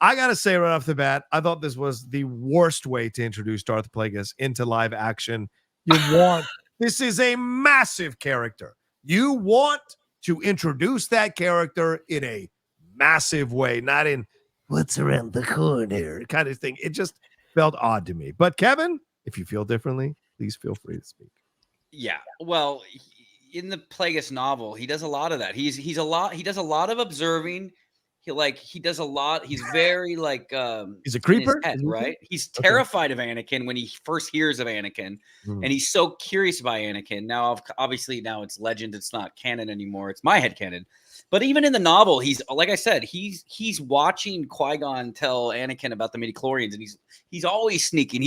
I got to say right off the bat, I thought this was the worst way to introduce Darth Plagueis into live action. This is a massive character. You want to introduce that character in a massive way, not in what's around the corner kind of thing. It just felt odd to me. But Kevin, if you feel differently, please feel free to speak. Yeah. Well, in the Plagueis novel, he does a lot of that. He does a lot of observing. He does a lot. He's very he's a creeper, right? He's terrified of Anakin when he first hears of Anakin, and he's so curious about Anakin. Now, obviously, now it's legend. It's not canon anymore. It's my headcanon. But even in the novel, he's like I said, he's watching Qui-Gon tell Anakin about the midichlorians, and he's always sneaking.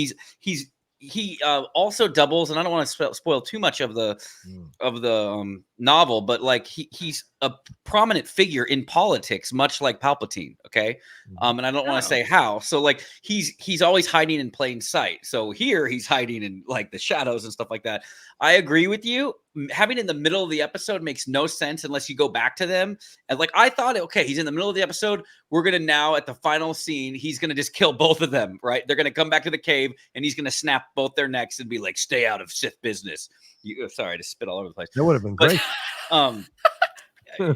He also doubles, and I don't want to spoil too much of the novel, but like he's a prominent figure in politics, much like Palpatine. Okay, and I don't want to say how. So like he's always hiding in plain sight. So here he's hiding in like the shadows and stuff like that. I agree with you. Having in the middle of the episode makes no sense unless you go back to them. And like I thought, okay, he's in the middle of the episode. We're gonna now at the final scene, he's gonna just kill both of them, right? They're gonna come back to the cave and he's gonna snap both their necks and be like, "Stay out of Sith business." Sorry to spit all over the place. That would have been great.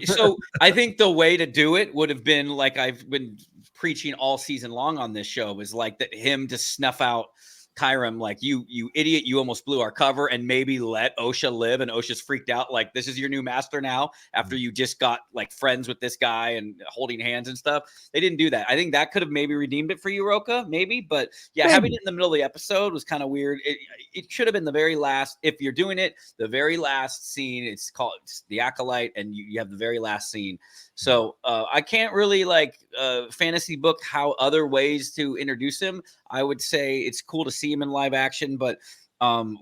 So I think the way to do it would have been like I've been preaching all season long on this show, was like that him to snuff out Kyram, like you idiot, you almost blew our cover, and maybe let Osha live. And Osha's freaked out, like this is your new master now after you just got like friends with this guy and holding hands and stuff. They didn't do that. I think that could have maybe redeemed it for you, Rocha, maybe. But yeah, having it in the middle of the episode was kind of weird. It should have been the very last. If you're doing it, the very last scene. It's the Acolyte, and you have the very last scene. So I can't really fantasy book how other ways to introduce him. I would say it's cool to see him in live action, but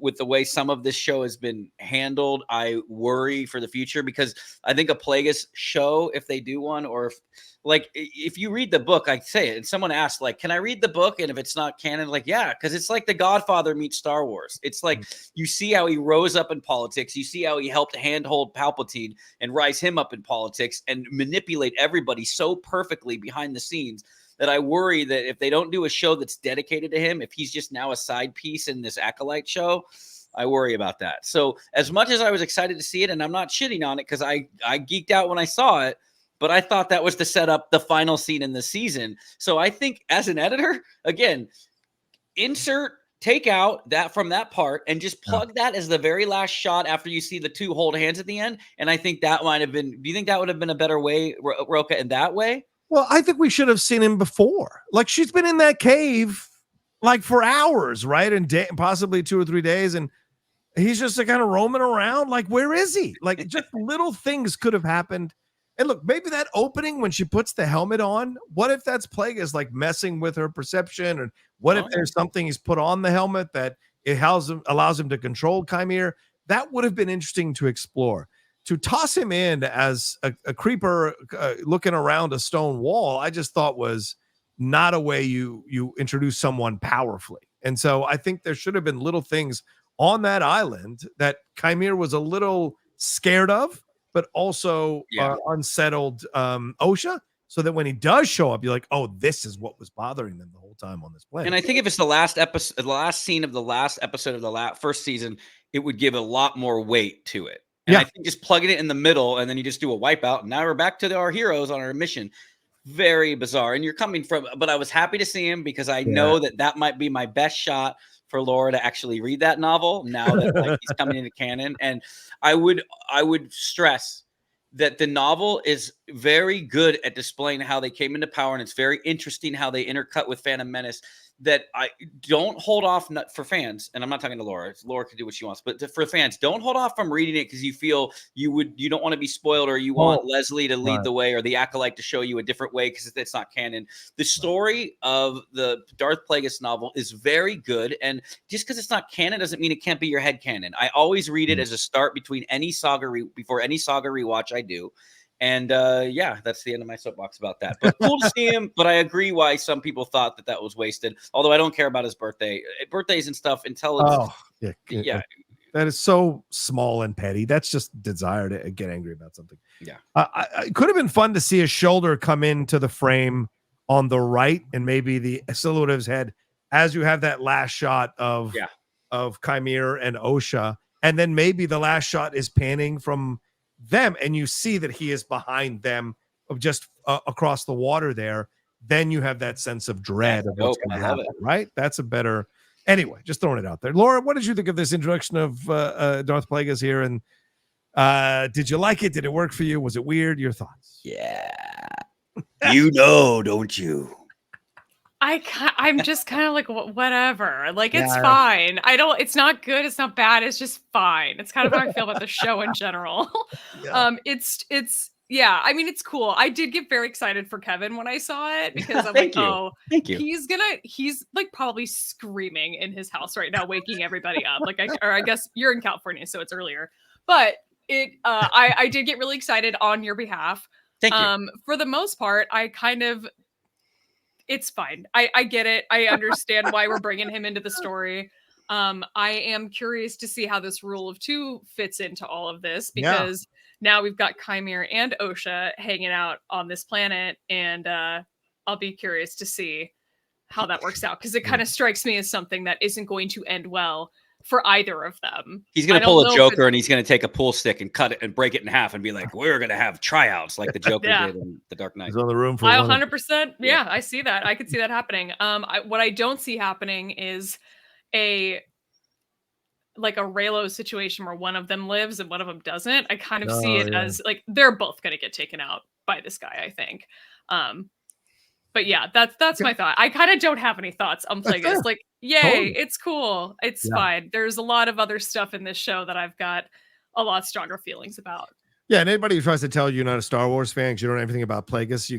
with the way some of this show has been handled, I worry for the future, because I think a Plagueis show, if they do one, or if you read the book, I say it, and someone asked, like, can I read the book? And if it's not canon, like, yeah, because it's like The Godfather meets Star Wars. It's like you see how he rose up in politics. You see how he helped handhold Palpatine and rise him up in politics and manipulate everybody so perfectly behind the scenes, that I worry that if they don't do a show that's dedicated to him, if he's just now a side piece in this Acolyte show, I worry about that. So as much as I was excited to see it, and I'm not shitting on it because I geeked out when I saw it, but I thought that was to set up the final scene in the season. So I think as an editor, again, take out that from that part and just plug that as the very last shot after you see the two hold hands at the end. And I think that might have been, do you think that would have been a better way, Rocha, in that way? Well, I think we should have seen him before. Like, she's been in that cave like for hours, right? And possibly 2 or 3 days. And he's just kind of roaming around. Like, where is he? Like, just little things could have happened. And look, maybe that opening when she puts the helmet on, what if that's Plagueis like messing with her perception? And what if there's something he's put on the helmet that it allows him to control Qimir? That would have been interesting to explore. To toss him in as a creeper looking around a stone wall, I just thought was not a way you introduce someone powerfully. And so I think there should have been little things on that island that Qimir was a little scared of, but also unsettled Osha, so that when he does show up, you're like, oh, this is what was bothering them the whole time on this planet. And I think if it's the last episode, the last scene of the last episode of the first season, it would give a lot more weight to it. And I think just plugging it in the middle, and then you just do a wipeout, and now we're back to our heroes on our mission. Very bizarre. And you're coming from, but I was happy to see him because I know that might be my best shot for Laura to actually read that novel now that he's coming into canon. And I would stress that the novel is very good at displaying how they came into power, and it's very interesting how they intercut with Phantom Menace. That I don't hold off for fans, and I'm not talking to Laura. Laura can do what she wants, but for fans, don't hold off from reading it because you feel you don't want to be spoiled, or you want Leslye to lead the way, or the Acolyte to show you a different way because it's not canon. The story of the Darth Plagueis novel is very good, and just because it's not canon doesn't mean it can't be your head canon. I always read it as a start between any saga before any saga rewatch I do. And yeah, that's the end of my soapbox about that. But cool to see him. But I agree why some people thought that was wasted. Although I don't care about his birthdays and stuff until it's yeah. That is so small and petty. That's just desire to get angry about something. Yeah, it could have been fun to see a shoulder come into the frame on the right, and maybe the silhouette of his head as you have that last shot of Qimir and Osha, and then maybe the last shot is panning from them and you see that he is behind them of just across the water there. Then you have that sense of dread of what's going to happen, right? That's a better, anyway, just throwing it out there. Laura, what did you think of this introduction of Darth Plagueis here? And did you like it? Did it work for you? Was it weird? Your thoughts? Yeah. You know, don't you? I'm just kind of like, whatever. Like, it's fine. It's not good. It's not bad. It's just fine. It's kind of how I feel about the show in general. Yeah. I mean, it's cool. I did get very excited for Kevin when I saw it because I'm like, oh, thank you. He's like probably screaming in his house right now, waking everybody up. Like, I guess you're in California, so it's earlier. But I did get really excited on your behalf. Thank you. For the most part, it's fine. I get it. I understand why we're bringing him into the story. I am curious to see how this rule of two fits into all of this because now we've got Qimir and Osha hanging out on this planet, and I'll be curious to see how that works out because it kind of strikes me as something that isn't going to end well for either of them. He's going to pull a Joker and he's going to take a pool stick and cut it and break it in half and be like, we're going to have tryouts like the Joker did in The Dark Knight. He's on the room for 100%. Yeah, I see that. I could see that happening. What I don't see happening is a Reylo situation where one of them lives and one of them doesn't. I kind of see it as like they're both going to get taken out by this guy, I think. But yeah, that's my thought. I kind of don't have any thoughts on Plagueis. Like, yay, it's cool. It's fine. There's a lot of other stuff in this show that I've got a lot stronger feelings about. Yeah, and anybody who tries to tell you're not a Star Wars fan because you don't know anything about Plagueis, you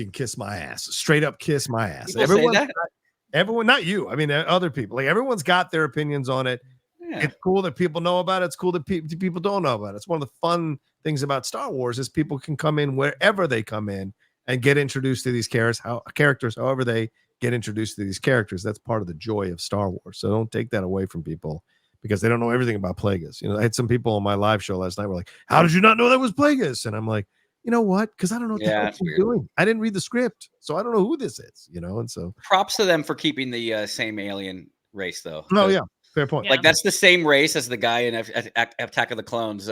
can kiss my ass. Straight up kiss my ass. Everyone, not you. I mean, other people. Like, everyone's got their opinions on it. Yeah. It's cool that people know about it. It's cool that people don't know about it. It's one of the fun things about Star Wars is people can come in wherever they come in and get introduced to these characters, however they get introduced to these characters. That's part of the joy of Star Wars. So don't take that away from people because they don't know everything about Plagueis. You know, I had some people on my live show last night were like, how did you not know that was Plagueis? And I'm like, you know what? Because I don't know what the hell I'm doing. I didn't read the script, so I don't know who this is, you know? And so props to them for keeping the same alien race, though. Oh, yeah. Fair point. Like, that's the same race as the guy in Attack of the Clones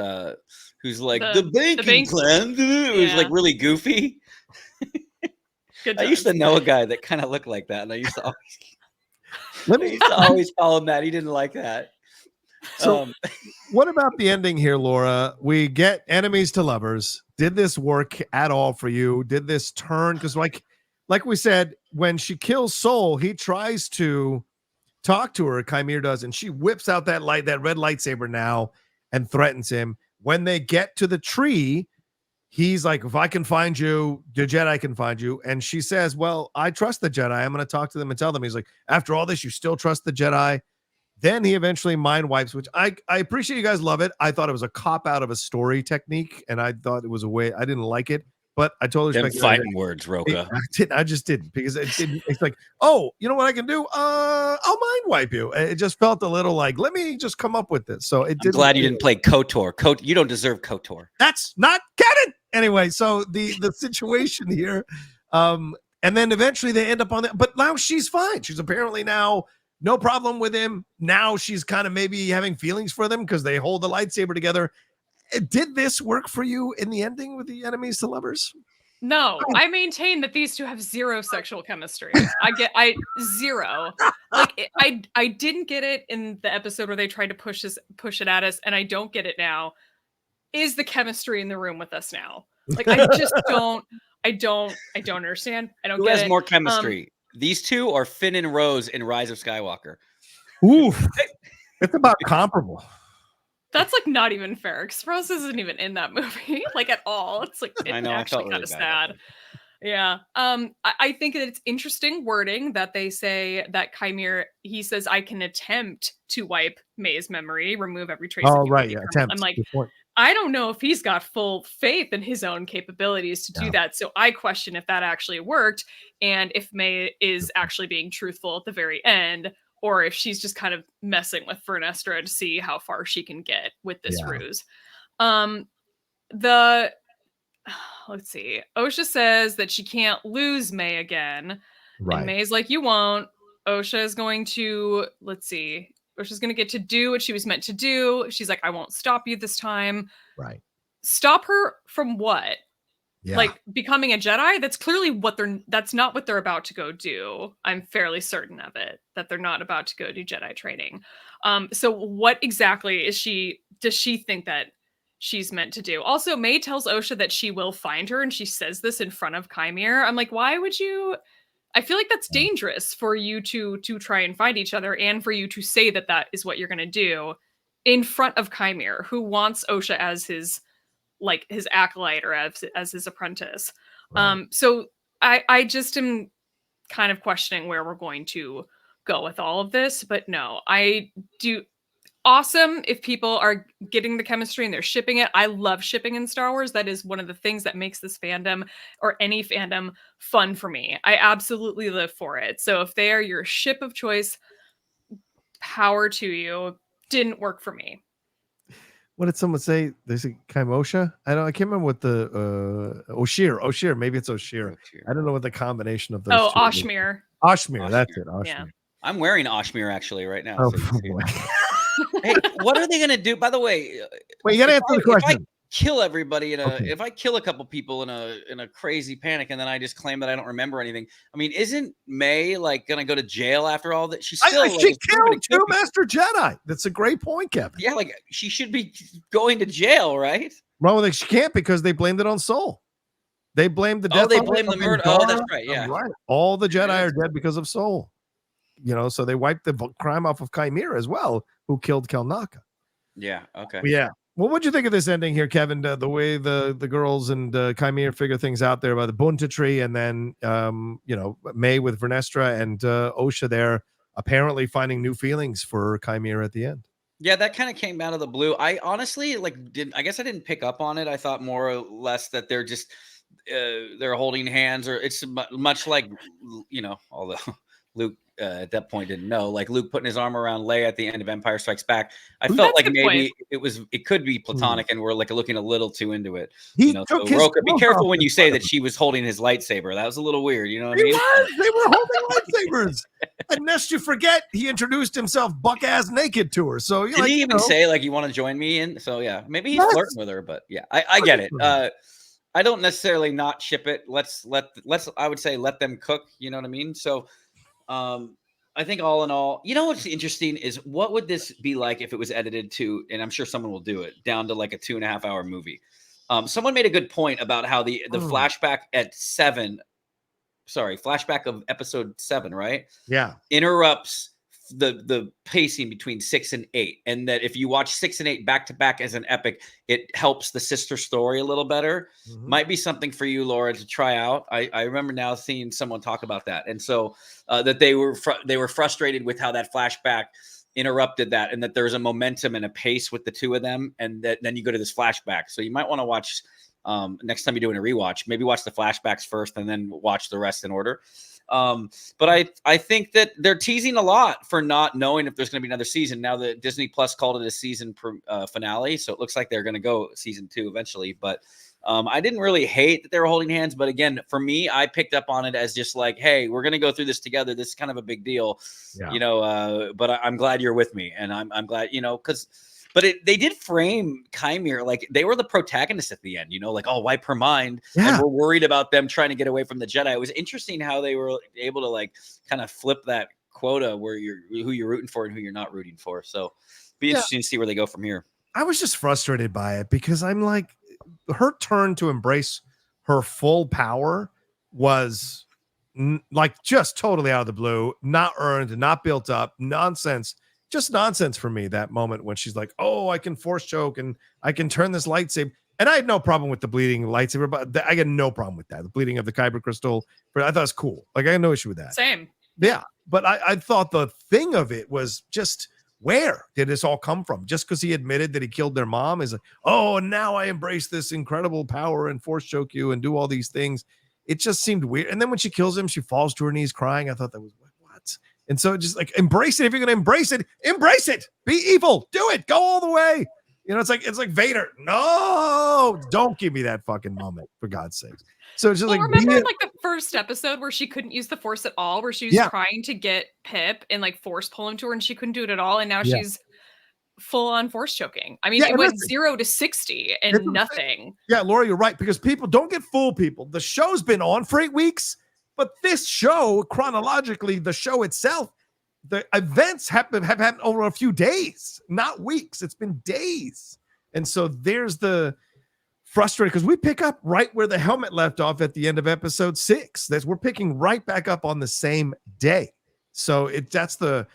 who's like, the banking clan, who's like really goofy. I used to know a guy that kind of looked like that, and I used to always call him that. He didn't like that. So, what about the ending here, Laura? We get enemies to lovers. Did this work at all for you? Did this turn? Because, like we said, when she kills Soul, he tries to talk to her. Qimir does, and she whips out that red lightsaber now, and threatens him. When they get to the tree, he's like, if I can find you, the Jedi can find you. And she says, well, I trust the Jedi. I'm going to talk to them and tell them. He's like, after all this, you still trust the Jedi? Then he eventually mind wipes, which I appreciate you guys love it. I thought it was a cop out of a story technique, and I thought it was a way. I didn't like it, but I totally respect fighting words, Rocha. I just didn't because it's like, oh, you know what I can do? I'll mind wipe you. It just felt a little like, let me just come up with this. So I'm glad you didn't play KOTOR. You don't deserve KOTOR. That's not canon. Anyway, so the situation here, and then eventually they end up on that. But now she's fine. She's apparently now no problem with him. Now she's kind of maybe having feelings for them because they hold the lightsaber together. Did this work for you in the ending with the enemies to lovers? No, I maintain that these two have zero sexual chemistry. I zero. Like, I didn't get it in the episode where they tried to push it at us, and I don't get it now. Is the chemistry in the room with us now? Like I just don't. I don't understand. I don't Who get has it. more chemistry? These two or Finn and Rose in Rise of Skywalker? Oof. It's about comparable. That's like not even fair because Rose isn't even in that movie, like at all. It's like it's I know, I actually felt kind really of bad about sad. that. Yeah. I think that it's interesting wording that they say that Qimir, he says, I can attempt to wipe Mae's memory, remove every trace of Oh, right. humanity Yeah. from it. I'm Attempts. like, Good point. I don't know if he's got full faith in his own capabilities to do Yeah. that. So I question if that actually worked and if Mae is actually being truthful at the very end, or if she's just kind of messing with Vernestra to see how far she can get with this Yeah. ruse. The let's see. Osha says that she can't lose Mae again. And Right. Mae's like, you won't. Osha is going to, let's see. Osha's going to get to do what she was meant to do. She's like, I won't stop you this time. Right. Stop her from what? Yeah. Like becoming a Jedi? That's clearly that's not what they're about to go do. I'm fairly certain of it, that they're not about to go do Jedi training. So what exactly does she think that she's meant to do? Also, Mae tells Osha that she will find her, and she says this in front of Qimir. I'm like, why would you? I feel like that's dangerous for you to try and find each other, and for you to say that that is what you're going to do in front of Qimir, who wants Osha as his acolyte or as his apprentice. Right. So I just am kind of questioning where we're going to go with all of this, but no, I do. Awesome if people are getting the chemistry and they're shipping it. I love shipping in Star Wars. That is one of the things that makes this fandom or any fandom fun for me. I absolutely live for it. So if they are your ship of choice, power to you. Didn't work for me. What did someone say? They say chime Osha? I can't remember what the Oshir. Maybe it's Oshir. I don't know what the combination of those Oh, two is. Oshmir. Oshmir, that's it. Oshmir. Yeah. I'm wearing Oshmir actually right now. Oh, So boy. hey, what are they gonna do? By the way, Wait, you gotta answer the if I question. kill everybody Okay. if I kill a couple people in a crazy panic and then I just claim that I don't remember anything, I mean, isn't Mae like gonna go to jail after all that? She's still She killed two Master Jedi. That's a great point, Kevin. Yeah, like she should be going to jail, right? Well, she can't because they blamed it on Soul. They blamed the death. They blame the murder. Oh, that's right. Yeah, right. All the Jedi are dead because of Soul. So they wiped the crime off of Qimir as well, who killed Kelnaka. Yeah. Okay. Yeah. Well, what'd you think of this ending here, Kevin? The way the girls and Qimir figure things out there by the Bunta tree, and then Mae with Vernestra and Osha there apparently finding new feelings for Qimir at the end. Yeah, that kind of came out of the blue. I honestly I guess I didn't pick up on it. I thought more or less that they're just they're holding hands, or it's much like although Luke at that point didn't know, like Luke putting his arm around Leia at the end of Empire Strikes Back. I felt like maybe it could be platonic, and we're like looking a little too into it. So Rocha, be careful when you say that she was holding his lightsaber. That was a little weird. You know what I mean? They were holding lightsabers. Unless you forget, he introduced himself buck-ass naked to her. So did he even say like, "You want to join me?" And so yeah, maybe he's flirting with her. But yeah, I get it. I don't necessarily not ship it. I would say let them cook. You know what I mean? So. I think all in all, what's interesting is what would this be like if it was edited to, and I'm sure someone will do it, down to like a 2.5 hour movie. Someone made a good point about how the flashback flashback of episode 7, right? Yeah. Interrupts the pacing between 6 and 8, and that if you watch 6 and 8 back to back as an epic, it helps the sister story a little better. Might be something for you, Laura, to try out. I remember now seeing someone talk about that, and so that they were frustrated with how that flashback interrupted that, and that there's a momentum and a pace with the two of them, and that then you go to this flashback. So you might want to watch next time you're doing a rewatch, maybe watch the flashbacks first and then watch the rest in order. But I think that they're teasing a lot for not knowing if there's going to be another season. Now that Disney Plus called it a season finale, so it looks like they're going to go season 2 eventually. But I didn't really hate that they were holding hands. But again, for me, I picked up on it as just like, hey, we're going to go through this together. This is kind of a big deal, but I'm glad you're with me, and I'm glad, because. But they did frame Qimir like they were the protagonists at the end, like, oh, wipe her mind. Yeah. And we're worried about them trying to get away from the Jedi. It was interesting how they were able to like kind of flip that quota where who you're rooting for and who you're not rooting for. So be interesting to see where they go from here. I was just frustrated by it because I'm like, her turn to embrace her full power was like just totally out of the blue, not earned, not built up, nonsense. Just nonsense for me, that moment when she's like, oh, I can force choke and I can turn this lightsaber. And I had no problem with the bleeding lightsaber, but I got no problem with that. The bleeding of the kyber crystal, but I thought it was cool. Like, I had no issue with that. Same. Yeah. But I thought the thing of it was just, where did this all come from? Just because he admitted that he killed their mom is like, oh, and now I embrace this incredible power and force choke you and do all these things. It just seemed weird. And then when she kills him, she falls to her knees crying. I thought that was like, what? And so just like, embrace it. If you're going to embrace it, embrace it. Be evil. Do it. Go all the way. You know, it's like Vader. No, don't give me that fucking moment, for God's sakes. So it's just remember like the first episode where she couldn't use the force at all, where she was trying to get Pip and like force pull him to her and she couldn't do it at all. And now she's full on force choking. I mean, it went 0 to 60 and nothing. Yeah, Laura, you're right. Because people don't get fooled, people. The show's been on for 8 weeks, but this show, chronologically, the show itself, the events have happened over a few days, not weeks. It's been days. And so there's the frustrating, because we pick up right where the helmet left off at the end of episode 6. We're picking right back up on the same day. So that's the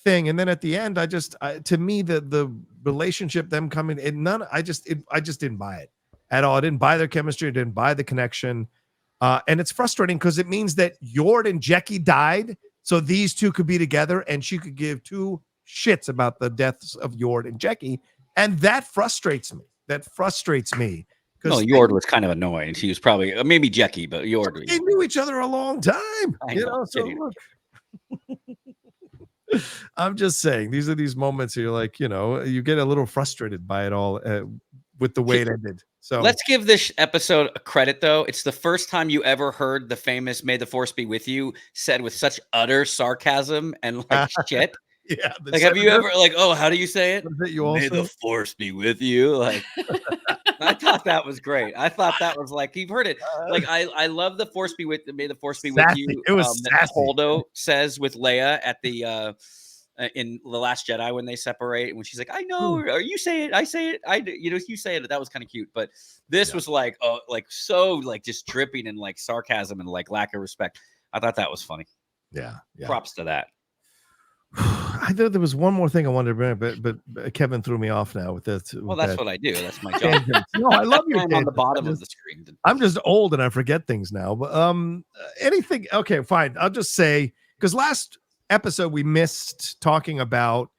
thing. And then at the end, to me, the relationship, them coming in, I just didn't buy it at all. I didn't buy their chemistry. I didn't buy the connection. And it's frustrating because it means that Yord and Jecki died, so these two could be together and she could give two shits about the deaths of Yord and Jecki. And that frustrates me. No, Yord was kind of annoying. She was probably maybe Jecki, but Yord. They knew each other a long time. I'm just saying, these are these moments you're like, you get a little frustrated by it all with the way it ended. So let's give this episode a credit, though. It's the first time you ever heard the famous "May the Force be with you" said with such utter sarcasm and like shit. Yeah. Like, have you ever oh, how do you say it? May the Force be with you. Like, I thought that was great. I thought that was like, you've heard it. Like, I love the Force be with. May the Force be with you. It was that Holdo says with Leia at the in The Last Jedi when they separate, when she's like, I know, or you say it, I say it, you say it. That was kind of cute. But this was like, so like just dripping in like sarcasm and like lack of respect. I thought that was funny. Yeah. Props to that. I thought there was one more thing I wanted to bring, but Kevin threw me off now with this. Well, that's what I do. That's my job. No, I love you. I'm on the bottom of the screen. I'm just old and I forget things now. But anything? Okay, fine. I'll just say, because last episode we missed talking about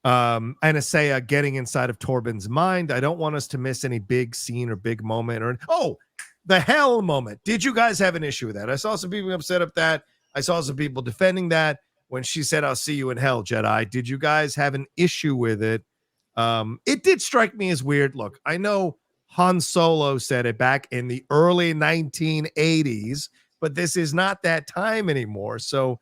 Anasea getting inside of Torben's mind. I don't want us to miss any big scene or big moment or the hell moment. Did you guys have an issue with that? I saw some people upset at that. I saw some people defending that when she said, I'll see you in hell, Jedi. Did you guys have an issue with it? It did strike me as weird. Look, I know Han Solo said it back in the early 1980s, but this is not that time anymore. So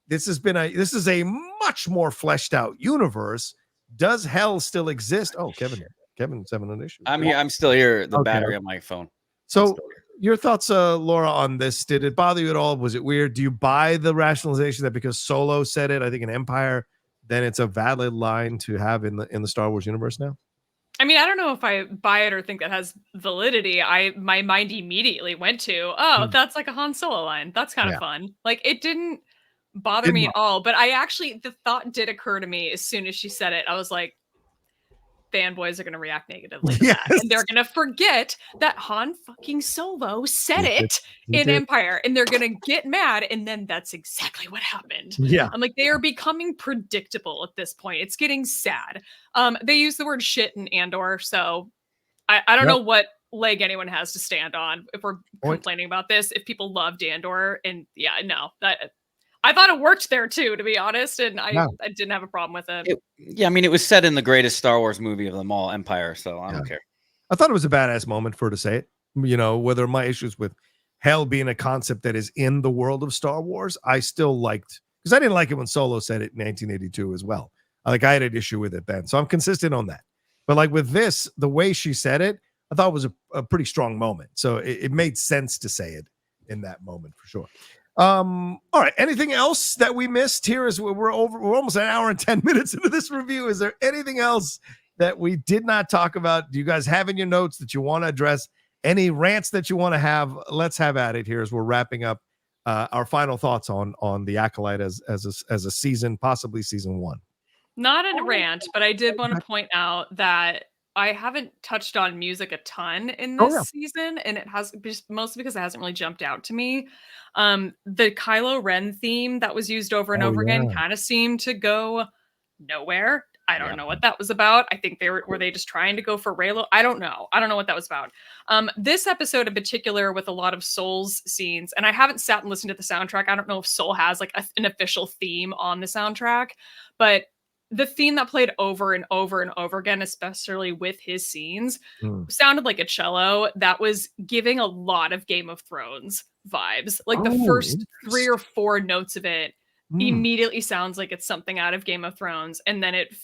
this is a much more fleshed out universe. Does hell still exist? Oh, Kevin's having an issue. I'm here. I'm still here. The battery on my phone. So your thoughts, Laura, on this? Did it bother you at all? Was it weird? Do you buy the rationalization that because Solo said it, I think in Empire, then it's a valid line to have in the Star Wars universe now? I mean, I don't know if I buy it or think that has validity. My mind immediately went to, that's like a Han Solo line. That's kind of fun. Like, it didn't bother me at all. But the thought did occur to me as soon as she said it. I was like, fanboys are going to react negatively to that. And they're going to forget that Han fucking Solo said it in Empire. And they're going to get mad. And then that's exactly what happened. Yeah. I'm like, they are becoming predictable at this point. It's getting sad. They use the word shit in Andor. So I don't know what leg anyone has to stand on if we're complaining about this. If people loved Andor and I thought it worked there too, to be honest, and I didn't have a problem with it. I mean, it was set in the greatest Star Wars movie of them all, Empire, so I don't care. I thought it was a badass moment for her to say it. Whether my issues with hell being a concept that is in the world of Star Wars, I still liked, because I didn't like it when Solo said it in 1982 as well. I had an issue with it then, so I'm consistent on that. But like with this, the way she said it, I thought it was a pretty strong moment. So it made sense to say it in that moment for sure. All right. Anything else that we missed here? We're almost an hour and 10 minutes into this review. Is there anything else that we did not talk about? Do you guys have in your notes that you want to address? Any rants that you want to have? Let's have at it here as we're wrapping up our final thoughts on the Acolyte as a season, possibly season 1. Not a rant, but I did want to point out that I haven't touched on music a ton in this season, and it has just mostly because it hasn't really jumped out to me. The Kylo Ren theme that was used over and over again kind of seemed to go nowhere. I don't know what that was about. I think were they just trying to go for Raylo? I don't know. I don't know what that was about. This episode in particular with a lot of Soul's scenes, and I haven't sat and listened to the soundtrack. I don't know if Soul has like an official theme on the soundtrack, but the theme that played over and over and over again, especially with his scenes, sounded like a cello that was giving a lot of Game of Thrones vibes. Like the first 3 or 4 notes of it immediately sounds like it's something out of Game of Thrones, and then it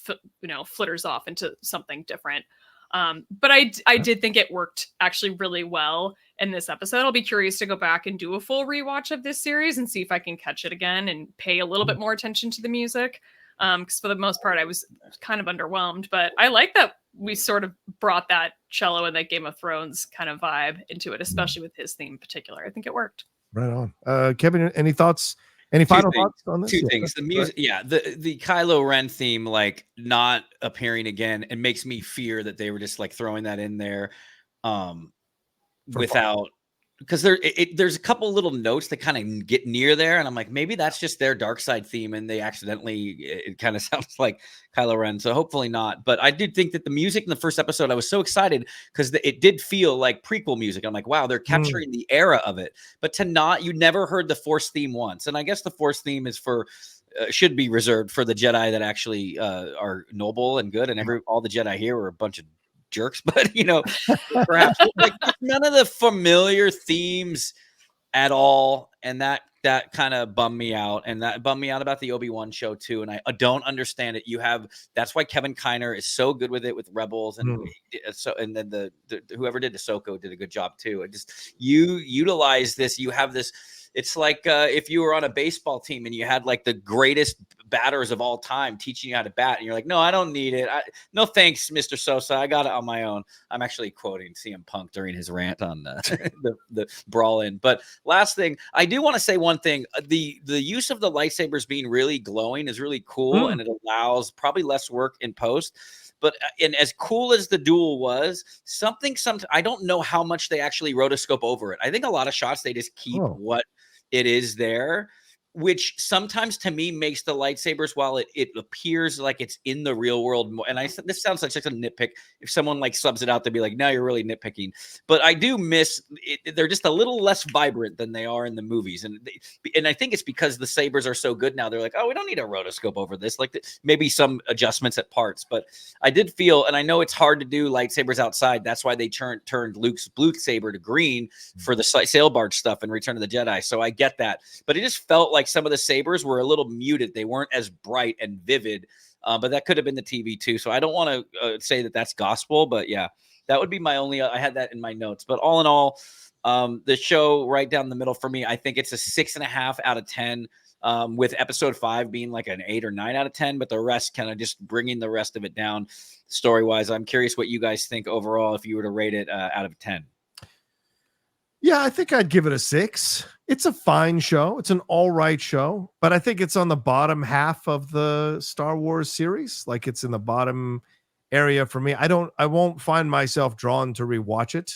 flitters off into something different. But I did think it worked actually really well in this episode. I'll be curious to go back and do a full rewatch of this series and see if I can catch it again and pay a little bit more attention to the music. Because for the most part, I was kind of underwhelmed, but I like that we sort of brought that cello and that Game of Thrones kind of vibe into it, especially with his theme in particular. I think it worked. Right on. Kevin, any thoughts? Any final thoughts on this? Two things. The music, the Kylo Ren theme, like not appearing again, it makes me fear that they were just like throwing that in there, without. Because there's a couple little notes that kind of get near there, and I'm like, maybe that's just their dark side theme, and they accidentally, it kind of sounds like Kylo Ren. So hopefully not. But I did think that the music in the first episode, I was so excited because it did feel like prequel music. I'm like, wow, they're capturing the era of it. But you never heard the Force theme once, and I guess the Force theme is for. Should be reserved for the Jedi that actually are noble and good, and all the Jedi here were a bunch of jerks, but perhaps like none of the familiar themes at all, and that kind of bummed me out, and that bummed me out about the Obi-Wan show too. And I don't understand it. That's why Kevin Kiner is so good with it with Rebels, and and then the whoever did Ahsoka did a good job too. You utilize this. You have this. It's like if you were on a baseball team and you had like the greatest batters of all time teaching you how to bat, and you're like, no, I don't need it. No thanks, Mr. Sosa. I got it on my own. I'm actually quoting CM Punk during his rant on the brawl in. But last thing, I do want to say one thing. The use of the lightsabers being really glowing is really cool, and it allows probably less work in post. But and as cool as the duel was, I don't know how much they actually rotoscope over it. I think a lot of shots they just keep what it is there, which sometimes to me makes the lightsabers, while it appears like it's in the real world more. And this sounds like such a nitpick. If someone like subs it out, they'd be like, no, you're really nitpicking. But I do miss it. They're just a little less vibrant than they are in the movies. And I think it's because the sabers are so good now. They're like, oh, we don't need a rotoscope over this. Like maybe some adjustments at parts. But I did feel, and I know it's hard to do lightsabers outside. That's why they turned Luke's blue saber to green for the sail barge stuff in Return of the Jedi. So I get that. But it just felt like some of the sabers were a little muted. They weren't as bright and vivid, but that could have been the TV too. So I don't want to say that that's gospel, but yeah, that would be my only, I had that in my notes. But all in all, the show right down the middle for me, I think it's a 6.5 out of 10, with episode 5 being like an 8 or 9 out of 10, but the rest kind of just bringing the rest of it down story-wise. I'm curious what you guys think overall, if you were to rate it out of 10. Yeah, I think I'd give it a 6. It's a fine show. It's an all right show, but I think it's on the bottom half of the Star Wars series. Like it's in the bottom area for me. I won't find myself drawn to rewatch it,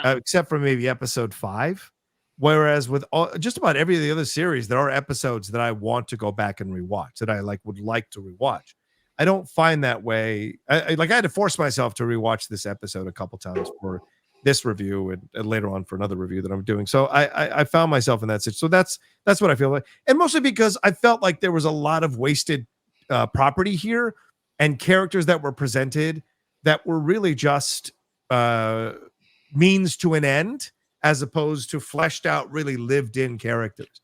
except for maybe episode 5. Whereas with just about every of the other series, there are episodes that I want to go back and rewatch, that I would like to rewatch. I don't find that way. I had to force myself to rewatch this episode a couple times for this review and later on for another review that I'm doing. So I found myself in that situation. So that's what I feel like. And mostly because I felt like there was a lot of wasted property here and characters that were presented that were really just means to an end, as opposed to fleshed out, really lived in characters.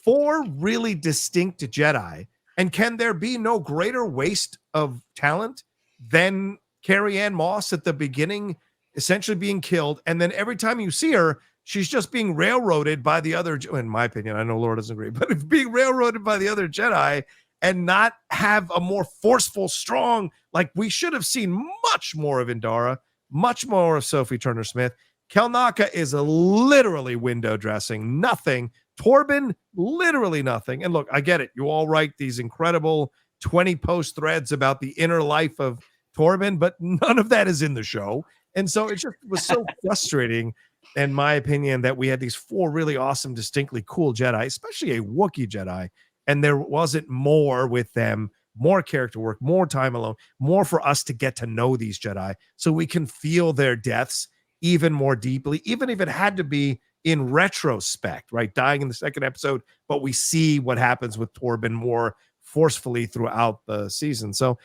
4 really distinct Jedi. And can there be no greater waste of talent than Carrie-Anne Moss at the beginning, essentially being killed, and then every time you see her, she's just being railroaded by the other, in my opinion, I know Laura doesn't agree, but being railroaded by the other Jedi, and not have a more forceful, strong, like we should have seen much more of Indara, much more of Sophie Turner-Smith. Kelnaka is literally window dressing, nothing. Torben, literally nothing. And look, I get it. You all write these incredible 20 post threads about the inner life of Torben, but none of that is in the show. And so it just was so frustrating, in my opinion, that we had these 4 really awesome, distinctly cool Jedi, especially a Wookiee Jedi, and there wasn't more with them, more character work, more time alone, more for us to get to know these Jedi so we can feel their deaths even more deeply, even if it had to be in retrospect, right? Dying in the second episode, but we see what happens with Torben more forcefully throughout the season. So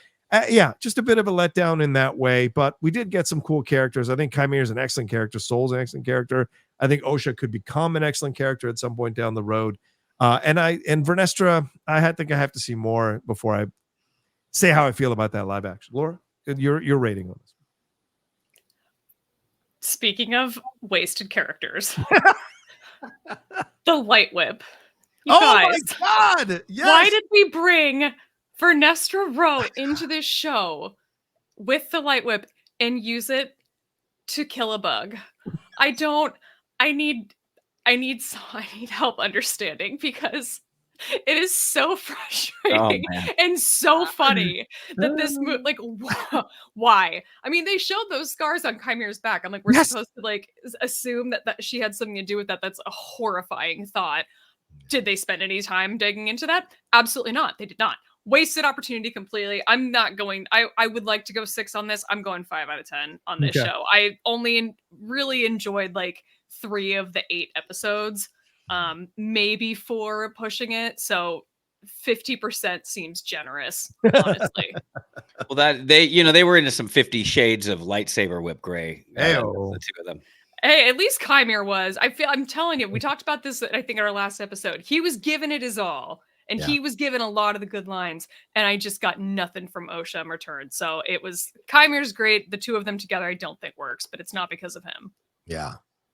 yeah, just a bit of a letdown in that way, but we did get some cool characters. I think Qimir is an excellent character. Sol's an excellent character. I think Osha could become an excellent character at some point down the road. And Vernestra, think I have to see more before I say how I feel about that live action. Laura, your rating on this. Speaking of wasted characters, the light whip. You Oh guys, my God! Yes! Why did we bring Vernestra Rowe into this show with the light whip and use it to kill a bug? I need help understanding, because it is so frustrating and so funny that this like why? I mean, they showed those scars on Qimir's back. I'm like, we're supposed to like assume that she had something to do with that. That's a horrifying thought. Did they spend any time digging into that? Absolutely not. They did not. Wasted opportunity completely. I'm not going. I would like to go 6 on this. I'm going 5 out of 10 on this show. I only really enjoyed like 3 of the 8 episodes. Maybe 4 pushing it. So 50% seems generous, honestly. Well, that they were into some 50 shades of lightsaber whip gray. The 2 of them. Hey, at least Qimir was. I'm telling you, we talked about this, I think, in our last episode. He was giving it his all, and he was given a lot of the good lines, and I just got nothing from Osha in return. So it was, Qimir's great. The 2 of them together, I don't think works, but it's not because of him. Yeah.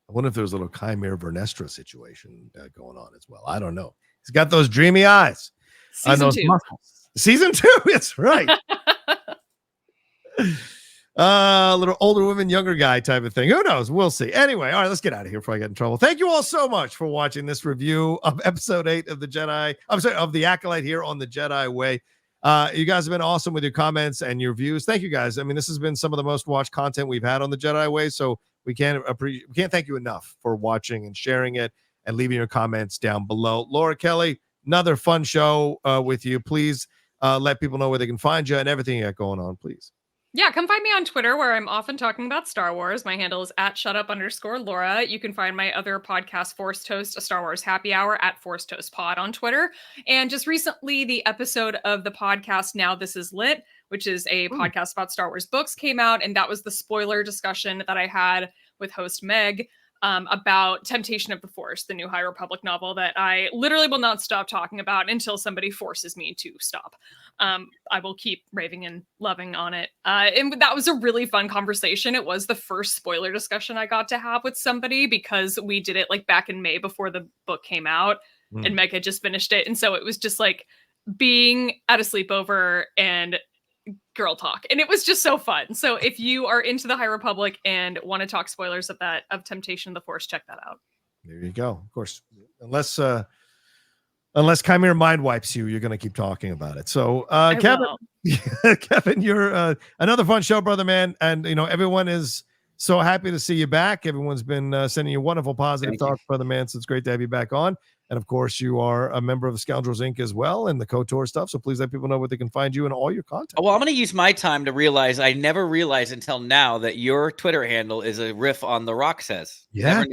I wonder if there's a little Qimir Vernestra situation going on as well. I don't know. He's got those dreamy eyes. Season 2. Muscles. Season 2, it's right. A little older woman, younger guy type of thing. Who knows? We'll see. Anyway, all right, let's get out of here before I get in trouble. Thank you all so much for watching this review of episode 8 of of the Acolyte here on the Jedi Way. You guys have been awesome with your comments and your views. Thank you guys. I mean, this has been some of the most watched content we've had on the Jedi Way, so we can't thank you enough for watching and sharing it and leaving your comments down below. Laura Kelly, another fun show with you. Please let people know where they can find you and everything you got going on, please. Yeah, come find me on Twitter, where I'm often talking about Star Wars. My handle is @shutup_Laura. You can find my other podcast, Force Toast, a Star Wars happy hour, @ForceToastPod on Twitter. And just recently, the episode of the podcast Now This Is Lit, which is a podcast about Star Wars books, came out. And that was the spoiler discussion that I had with host Meg about Temptation of the Force, the new High Republic novel that I literally will not stop talking about until somebody forces me to stop. I will keep raving and loving on it. And that was a really fun conversation. It was the first spoiler discussion I got to have with somebody, because we did it like back in May before the book came out, and Meg had just finished it. And so it was just like being at a sleepover and girl talk, and it was just so fun. So if you are into the High Republic and want to talk spoilers of Temptation of the Force, check that out. There you go. Of course, unless Qimir mind wipes you, you're going to keep talking about it. So Kevin, you're another fun show, brother man, and everyone is so happy to see you back. Everyone's been sending you wonderful positive thoughts, brother man, so it's great to have you back on. And of course, you are a member of Scoundrels Inc. as well, and the KOTOR stuff. So please let people know where they can find you and all your content. Well, I'm going to use my time to realize I never realized until now that your Twitter handle is a riff on The Rock Says. Yeah.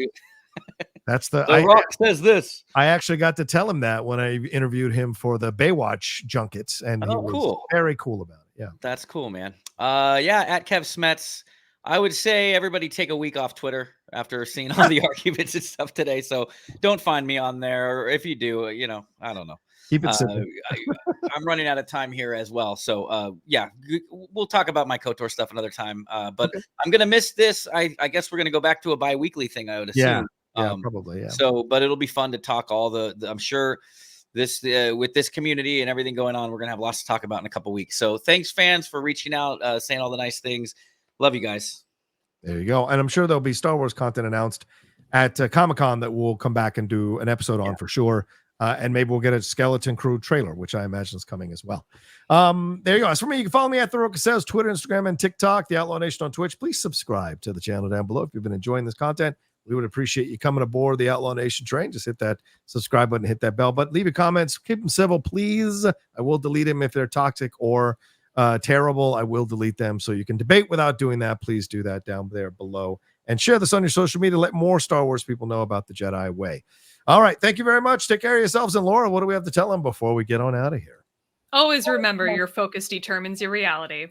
That's the Rock says this. I actually got to tell him that when I interviewed him for the Baywatch junkets, and he was very cool about it. Yeah. That's cool, man. At Kev Smets. I would say everybody take a week off Twitter after seeing all the arguments and stuff today. So don't find me on there. Or if you do, I don't know. Keep it simple. I'm running out of time here as well. So we'll talk about my KOTOR stuff another time. But I'm going to miss this. I guess we're going to go back to a bi-weekly thing, I would assume. Yeah, probably. Yeah. So, but it'll be fun to talk I'm sure this with this community and everything going on, we're gonna have lots to talk about in a couple weeks. So thanks, fans, for reaching out, saying all the nice things. Love you guys. There you go. And I'm sure there'll be Star Wars content announced at Comic-Con that we'll come back and do an episode on for sure. And maybe we'll get a Skeleton Crew trailer, which I imagine is coming as well. There you go. As for me, you can follow me at The Rocha Says, Twitter, Instagram, and TikTok, The Outlaw Nation on Twitch. Please subscribe to the channel down below if you've been enjoying this content. We would appreciate you coming aboard the Outlaw Nation train. Just hit that subscribe button, hit that bell button. Leave your comments. Keep them civil, please. I will delete them if they're toxic or terrible. I will delete them. So you can debate without doing that. Please do that down there below. And share this on your social media. Let more Star Wars people know about the Jedi Way. All right. Thank you very much. Take care of yourselves. And Laura, what do we have to tell them before we get on out of here? Always remember, your focus determines your reality.